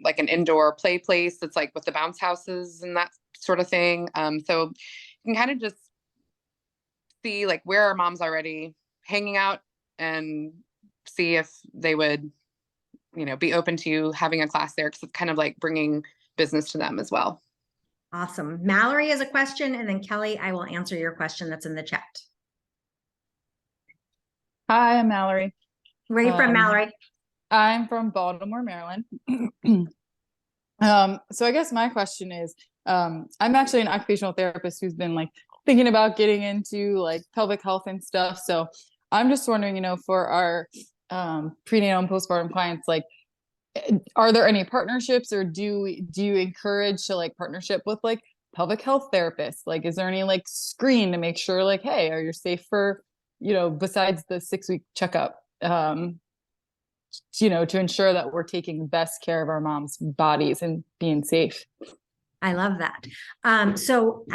[SPEAKER 10] like an indoor play place that's like with the bounce houses and that sort of thing. So you can kind of just see like where are moms already hanging out and see if they would, be open to you having a class there, because it's kind of like bringing business to them as well.
[SPEAKER 1] Awesome. Mallory has a question, and then Kelly, I will answer your question that's in the chat.
[SPEAKER 15] Hi, I'm Mallory.
[SPEAKER 1] Where are you from, Mallory?
[SPEAKER 15] I'm from Baltimore, Maryland. So I guess my question is, I'm actually an occupational therapist who's been like thinking about getting into like pelvic health and stuff. So I'm just wondering, for our prenatal and postpartum clients, like, are there any partnerships, or do you encourage to like partnership with like pelvic health therapists? Like, is there any like screen to make sure like, hey, are you safe for, besides the 6-week checkup, to ensure that we're taking best care of our moms' bodies and being safe?
[SPEAKER 1] I love that. So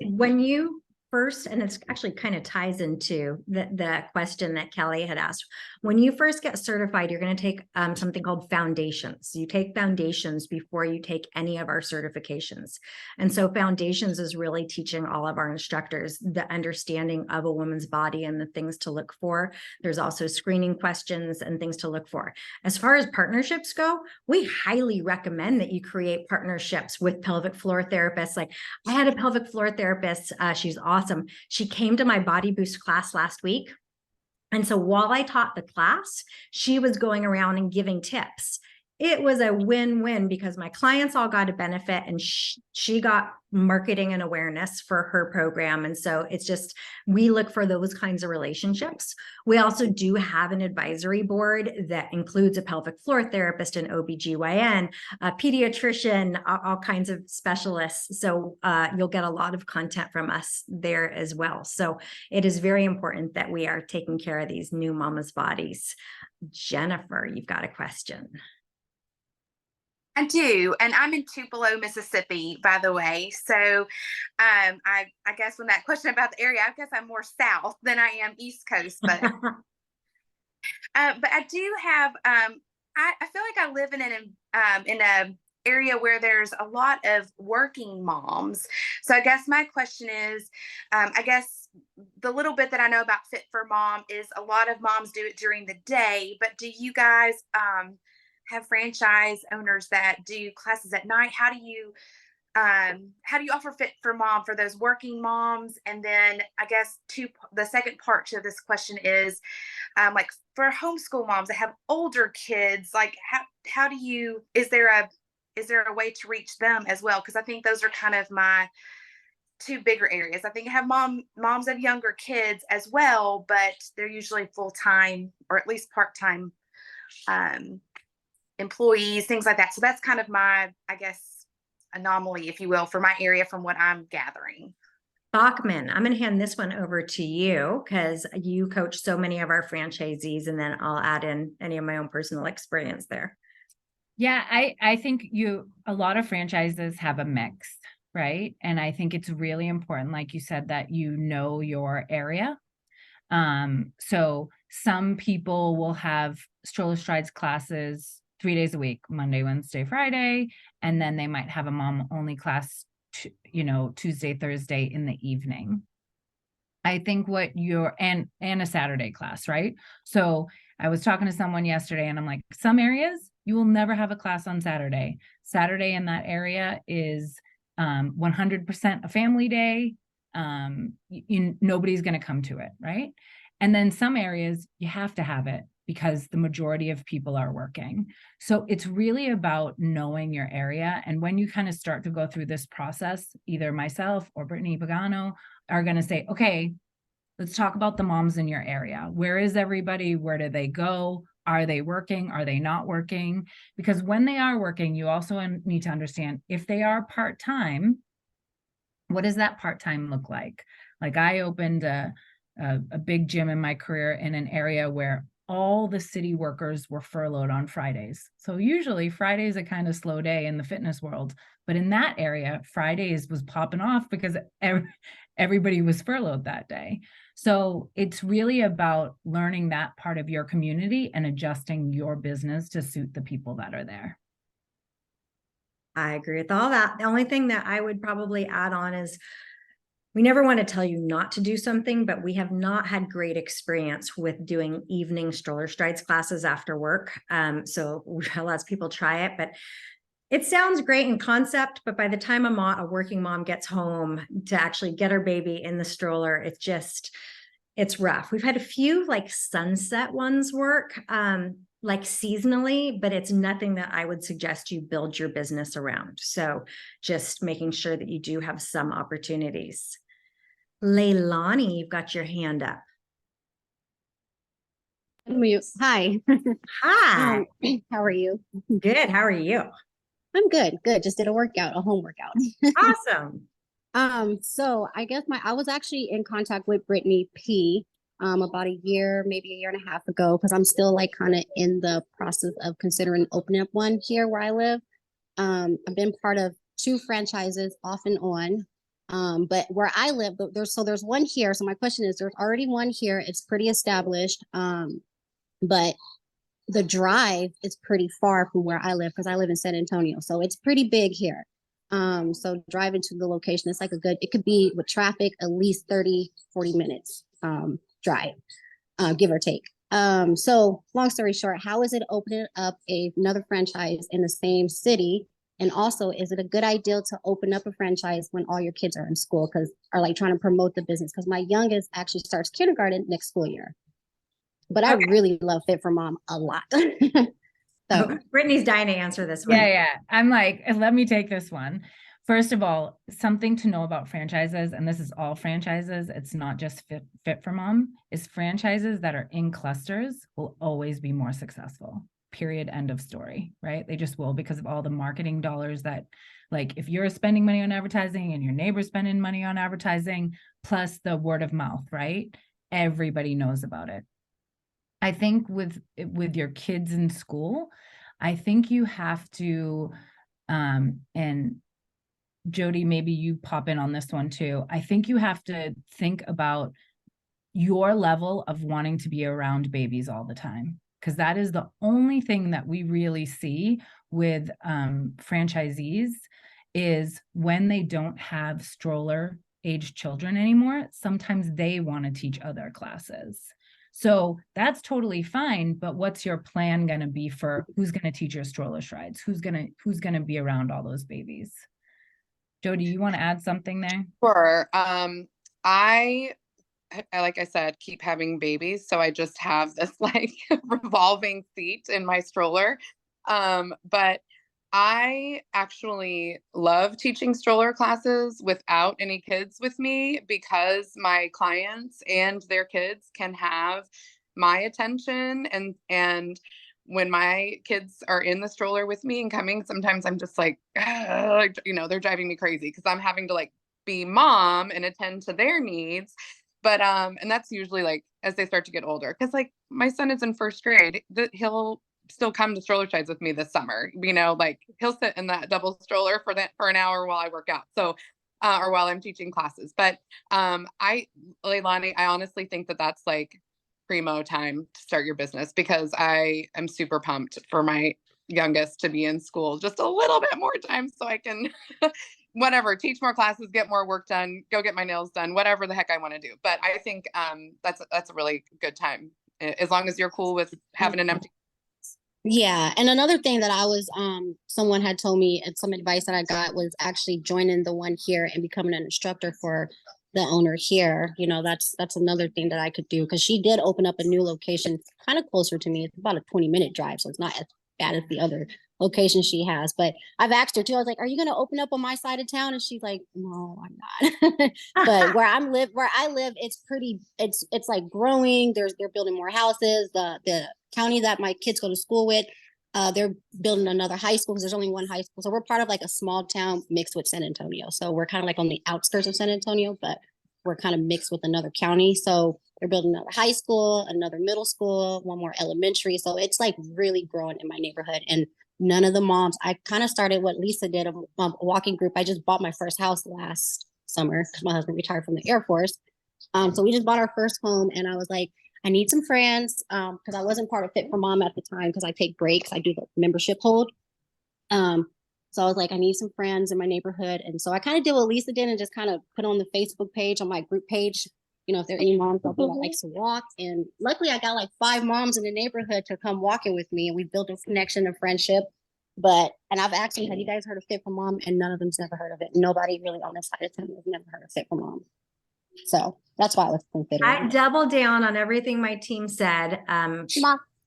[SPEAKER 1] when you first, and it's actually kind of ties into the question that Kelly had asked, when you first get certified, you're going to take something called foundations. You take foundations before you take any of our certifications. And so foundations is really teaching all of our instructors the understanding of a woman's body and the things to look for. There's also screening questions and things to look for. As far as partnerships go, we highly recommend that you create partnerships with pelvic floor therapists. Like, I had a pelvic floor therapist. She's awesome. She came to my Body Boost class last week. And so while I taught the class, she was going around and giving tips. It was a win-win because my clients all got a benefit, and she got marketing and awareness for her program. And so it's just, we look for those kinds of relationships. We also do have an advisory board that includes a pelvic floor therapist, an OBGYN, a pediatrician, all kinds of specialists. So you'll get a lot of content from us there as well. So it is very important that we are taking care of these new mamas' bodies. Jennifer, you've got a question.
[SPEAKER 16] I do, and I'm in Tupelo, Mississippi, by the way. So I guess when that question about the area, I guess I'm more south than I am East Coast, but I do have, I feel like I live in an area where there's a lot of working moms. So I guess my question is, I guess the little bit that I know about Fit4Mom is a lot of moms do it during the day, but do you guys have franchise owners that do classes at night? How do you offer Fit4Mom for those working moms? And then I guess the second part to this question is, like for homeschool moms that have older kids, like how do you, is there a way to reach them as well? Because I think those are kind of my two bigger areas. I think I have moms of younger kids as well, but they're usually full-time or at least part-time employees, things like that. So that's kind of my, I guess, anomaly, if you will, for my area from what I'm gathering.
[SPEAKER 1] Bachman, I'm going to hand this one over to you because you coach so many of our franchisees, and then I'll add in any of my own personal experience there.
[SPEAKER 17] Yeah, I think a lot of franchises have a mix, right? And I think it's really important, like you said, that you know your area. So some people will have stroller strides classes 3 days a week, Monday, Wednesday, Friday, and then they might have a mom only class, Tuesday, Thursday in the evening. I think and a Saturday class, right? So I was talking to someone yesterday and I'm like, some areas you will never have a class on Saturday. Saturday in that area is 100% a family day. Nobody's going to come to it, right? And then some areas you have to have it because the majority of people are working. So it's really about knowing your area. And when you kind of start to go through this process, either myself or Brittany Pagano are going to say, okay, let's talk about the moms in your area. Where is everybody? Where do they go? Are they working? Are they not working? Because when they are working, you also need to understand if they are part-time, what does that part-time look like? Like I opened a big gym in my career in an area where all the city workers were furloughed on Fridays. So usually Friday is a kind of slow day in the fitness world, but in that area, Fridays was popping off because everybody was furloughed that day. So it's really about learning that part of your community and adjusting your business to suit the people that are there.
[SPEAKER 1] I agree with all that. The only thing that I would probably add on is we never want to tell you not to do something, but we have not had great experience with doing evening stroller strides classes after work. So lots of people try it, but it sounds great in concept, but by the time a working mom gets home to actually get her baby in the stroller, it's rough. We've had a few like sunset ones work, like seasonally, but it's nothing that I would suggest you build your business around. So just making sure that you do have some opportunities. Leilani, you've got your hand up.
[SPEAKER 18] Hi.
[SPEAKER 1] Hi.
[SPEAKER 18] How are you?
[SPEAKER 1] Good. How are you?
[SPEAKER 18] I'm good. Good. Just did a home workout.
[SPEAKER 1] Awesome.
[SPEAKER 18] So I guess I was actually in contact with Brittany P. About a year, maybe a year and a half ago, because I'm still like kind of in the process of considering opening up one here where I live. I've been part of 2 franchises off and on. But where I live, there's one here. So my question is, there's already one here. It's pretty established. But the drive is pretty far from where I live because I live in San Antonio. So it's pretty big here. So driving to the location, it's like it could be with traffic, at least 30, 40 minutes drive, give or take. So long story short, how is it opening up another franchise in the same city? And also, is it a good idea to open up a franchise when all your kids are in school are like trying to promote the business? Because my youngest actually starts kindergarten next school year. But I really love Fit4Mom a lot. So
[SPEAKER 1] Brittany's dying to answer this one.
[SPEAKER 17] Yeah. I'm like, let me take this one. First of all, something to know about franchises, and this is all franchises, it's not just Fit4Mom, is franchises that are in clusters will always be more successful. Period. End of story, right? They just will, because of all the marketing dollars that, like, if you're spending money on advertising and your neighbor's spending money on advertising, plus the word of mouth, right? Everybody knows about it. I think with your kids in school, I think you have to, and Jody, maybe you pop in on this one too. I think you have to think about your level of wanting to be around babies all the time, because that is the only thing that we really see with franchisees is when they don't have stroller age children anymore, sometimes they want to teach other classes. So that's totally fine, but what's your plan going to be for who's going to teach your stroller strides? Who's going to be around all those babies? Jody, you want to add something there?
[SPEAKER 10] Sure. I like I said, keep having babies. So I just have this like revolving seat in my stroller. But I actually love teaching stroller classes without any kids with me, because my clients and their kids can have my attention. And when my kids are in the stroller with me and coming, sometimes I'm just like, they're driving me crazy because I'm having to like be mom and attend to their needs. But and that's usually like as they start to get older, because like my son is in first grade, he'll still come to stroller strides with me this summer. Like he'll sit in that double stroller for an hour while I work out. So or while I'm teaching classes. But Leilani, I honestly think that that's like primo time to start your business, because I am super pumped for my youngest to be in school just a little bit more time so I can whatever, teach more classes, get more work done, go get my nails done, whatever the heck I want to do. But I think that's a really good time, as long as you're cool with having an empty.
[SPEAKER 18] Yeah, and another thing that I was someone had told me, and some advice that I got was actually joining the one here and becoming an instructor for the owner here. You know, that's another thing that I could do, because she did open up a new location kind of closer to me. It's about a 20-minute drive, so it's not as bad as the other location she has. But I've asked her too. I was like, "Are you going to open up on my side of town?" And she's like, "No, I'm not." But where I live, it's pretty. It's like growing. They're building more houses. The county that my kids go to school with, they're building another high school because there's only one high school. So we're part of like a small town mixed with San Antonio. So we're kind of like on the outskirts of San Antonio, but we're kind of mixed with another county. So they're building another high school, another middle school, one more elementary. So it's like really growing in my neighborhood. And none of the moms, I kind of started what Lisa did, a walking group. I just bought my first house last summer because my husband retired from the Air Force. So we just bought our first home, and I was like, I need some friends, because I wasn't part of Fit for Mom at the time because I take breaks. I do the membership hold. So I was like, I need some friends in my neighborhood. And so I kind of did what Lisa did and just kind of put on the Facebook page, on my group page, you know, if there are any moms out there that likes to walk. And luckily I got like 5 moms in the neighborhood to come walking with me, and we built a connection and friendship. And I've asked them, have you guys heard of Fit for Mom? And none of them's never heard of it. Nobody really on this side of town has never heard of Fit for Mom. So that's why I was considering.
[SPEAKER 1] I double down on everything my team said.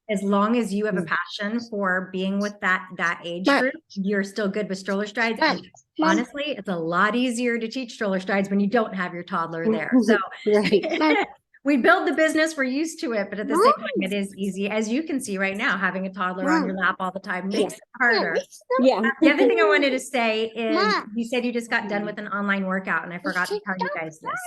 [SPEAKER 1] As long as you have a passion for being with that age group, you're still good with stroller strides. And honestly, it's a lot easier to teach stroller strides when you don't have your toddler there. So we build the business, we're used to it, but at the same time, it is easy. As you can see right now, having a toddler on your lap all the time makes it harder.
[SPEAKER 18] Yeah.
[SPEAKER 1] The other thing I wanted to say is you said you just got done with an online workout, and I forgot to tell you guys this.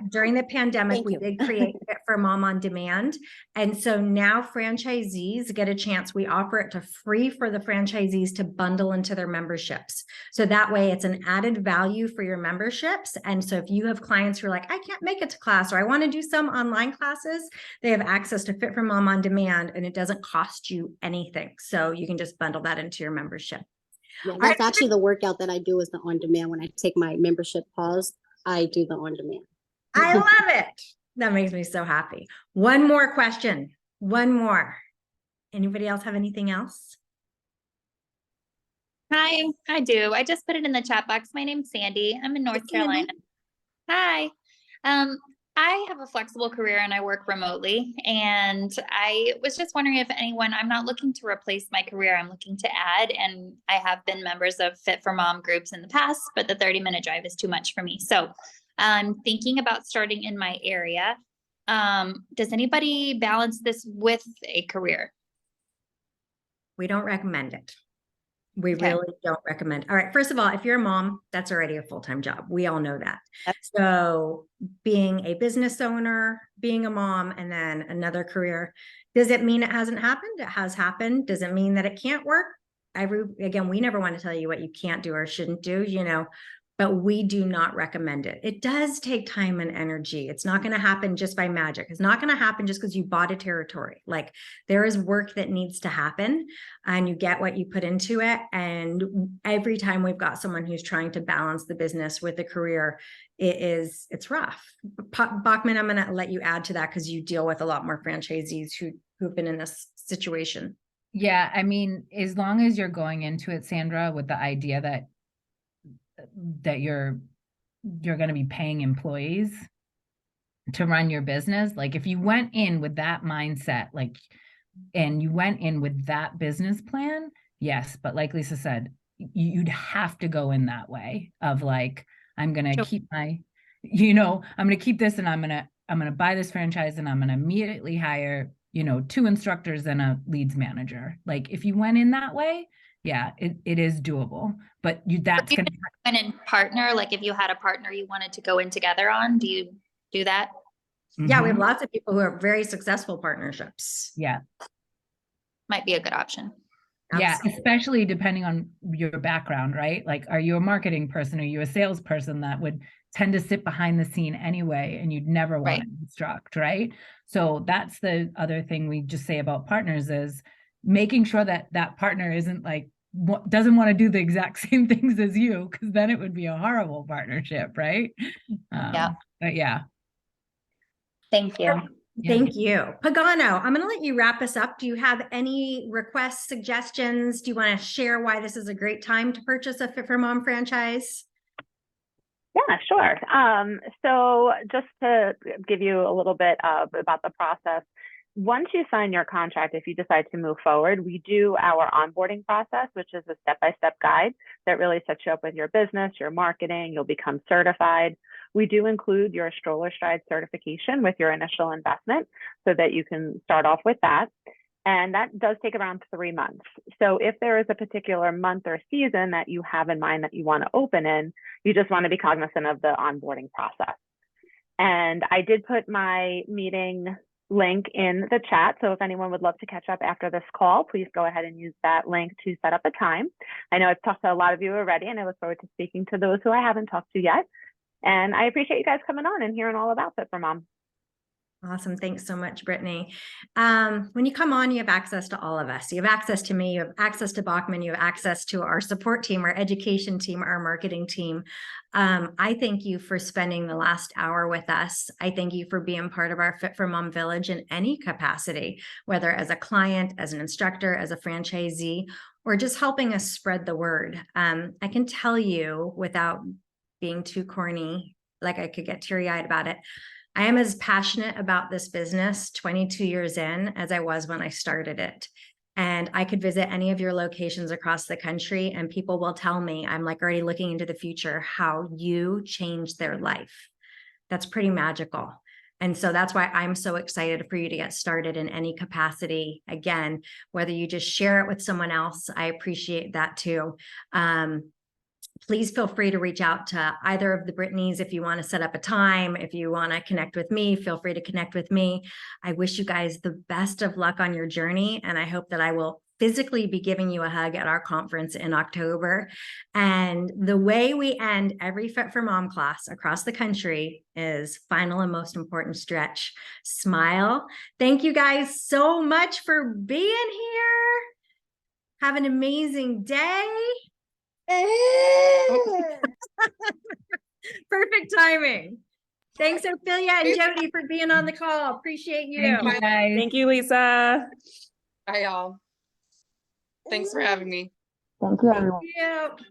[SPEAKER 1] During the pandemic, we did create Fit for Mom on Demand. And so now franchisees get a chance. We offer it to free for the franchisees to bundle into their memberships. So that way it's an added value for your memberships. And so if you have clients who are like, I can't make it to class, or I want to do some online classes, they have access to Fit for Mom on Demand, and it doesn't cost you anything. So you can just bundle that into your membership.
[SPEAKER 18] Yeah, that's actually the workout that I do, is the on demand. When I take my membership pause, I do the on demand.
[SPEAKER 1] I love it. That makes me so happy. One more question. One more. Anybody else have anything else?
[SPEAKER 19] Hi, I do. I just put it in the chat box. My name's Sandy. I'm in North Carolina. Hi. I have a flexible career and I work remotely. And I was just wondering if anyone, I'm not looking to replace my career, I'm looking to add. And I have been members of Fit for Mom groups in the past, but the 30-minute drive is too much for me. So I'm thinking about starting in my area. Does anybody balance this with a career?
[SPEAKER 1] We don't recommend it. We really don't recommend. All right. First of all, if you're a mom, that's already a full-time job. We all know that. So being a business owner, being a mom, and then another career, does it mean it hasn't happened? It has happened. Does it mean that it can't work? Again, we never want to tell you what you can't do or shouldn't do, you know, but we do not recommend it. It does take time and energy. It's not going to happen just by magic. It's not going to happen just because you bought a territory. Like, there is work that needs to happen, and you get what you put into it. And every time we've got someone who's trying to balance the business with a career, it's rough. Bachman, I'm going to let you add to that because you deal with a lot more franchisees who've been in this situation.
[SPEAKER 17] Yeah, I mean, as long as you're going into it, Sandra, with the idea that you're going to be paying employees to run your business. Like, if you went in with that mindset, like, and you went in with that business plan, yes. But like Lisa said, you'd have to go in that way of like, I'm going to keep my, I'm going to keep this, and I'm going to buy this franchise, and I'm going to immediately hire, 2 instructors and a leads manager. Like, if you went in that way, yeah, it is doable, but that's going to
[SPEAKER 19] happen in partner. Like, if you had a partner you wanted to go in together on, do you do that?
[SPEAKER 1] Yeah, we have lots of people who are very successful partnerships.
[SPEAKER 17] Yeah.
[SPEAKER 19] Might be a good option.
[SPEAKER 17] Yeah, especially depending on your background, right? Like, are you a marketing person? Are you a salesperson that would tend to sit behind the scene anyway, and you'd never want to instruct, right? So that's the other thing we just say about partners is making sure that that partner isn't like, doesn't want to do the exact same things as you, because then it would be a horrible partnership, right? But yeah.
[SPEAKER 19] Thank you.
[SPEAKER 1] Thank you. Pagano, I'm going to let you wrap us up. Do you have any requests, suggestions? Do you want to share why this is a great time to purchase a Fit for Mom franchise?
[SPEAKER 12] Yeah, sure. So just to give you a little bit about the process, once you sign your contract, if you decide to move forward, we do our onboarding process, which is a step-by-step guide that really sets you up with your business, your marketing, you'll become certified. We do include your stroller stride certification with your initial investment so that you can start off with that. And that does take around 3 months. So if there is a particular month or season that you have in mind that you want to open in, you just want to be cognizant of the onboarding process. And I did put my meeting link in the chat. So if anyone would love to catch up after this call, please go ahead and use that link to set up a time. I know I've talked to a lot of you already, and I look forward to speaking to those who I haven't talked to yet. And I appreciate you guys coming on and hearing all about Fit for Mom.
[SPEAKER 1] Awesome. Thanks so much, Brittany. When you come on, you have access to all of us. You have access to me, you have access to Bachman, you have access to our support team, our education team, our marketing team. I thank you for spending the last hour with us. I thank you for being part of our Fit for Mom village in any capacity, whether as a client, as an instructor, as a franchisee, or just helping us spread the word. I can tell you without being too corny, like I could get teary-eyed about it, I am as passionate about this business 22 years in as I was when I started it. And I could visit any of your locations across the country and people will tell me, I'm like already looking into the future, how you changed their life. That's pretty magical. And so that's why I'm so excited for you to get started in any capacity. Again, whether you just share it with someone else, I appreciate that too. Please feel free to reach out to either of the Brittany's if you want to set up a time. If you want to connect with me, feel free to connect with me. I wish you guys the best of luck on your journey, and I hope that I will physically be giving you a hug at our conference in October. And the way we end every Fit for Mom class across the country is final and most important stretch. Smile. Thank you guys so much for being here. Have an amazing day. Perfect timing. Thanks, Ophelia and Jody, for being on the call. Appreciate you.
[SPEAKER 8] Thank you, guys.
[SPEAKER 10] Thank you, Lisa. Bye, y'all. Thanks for having me.
[SPEAKER 12] Thank you,
[SPEAKER 1] everyone. Thank you.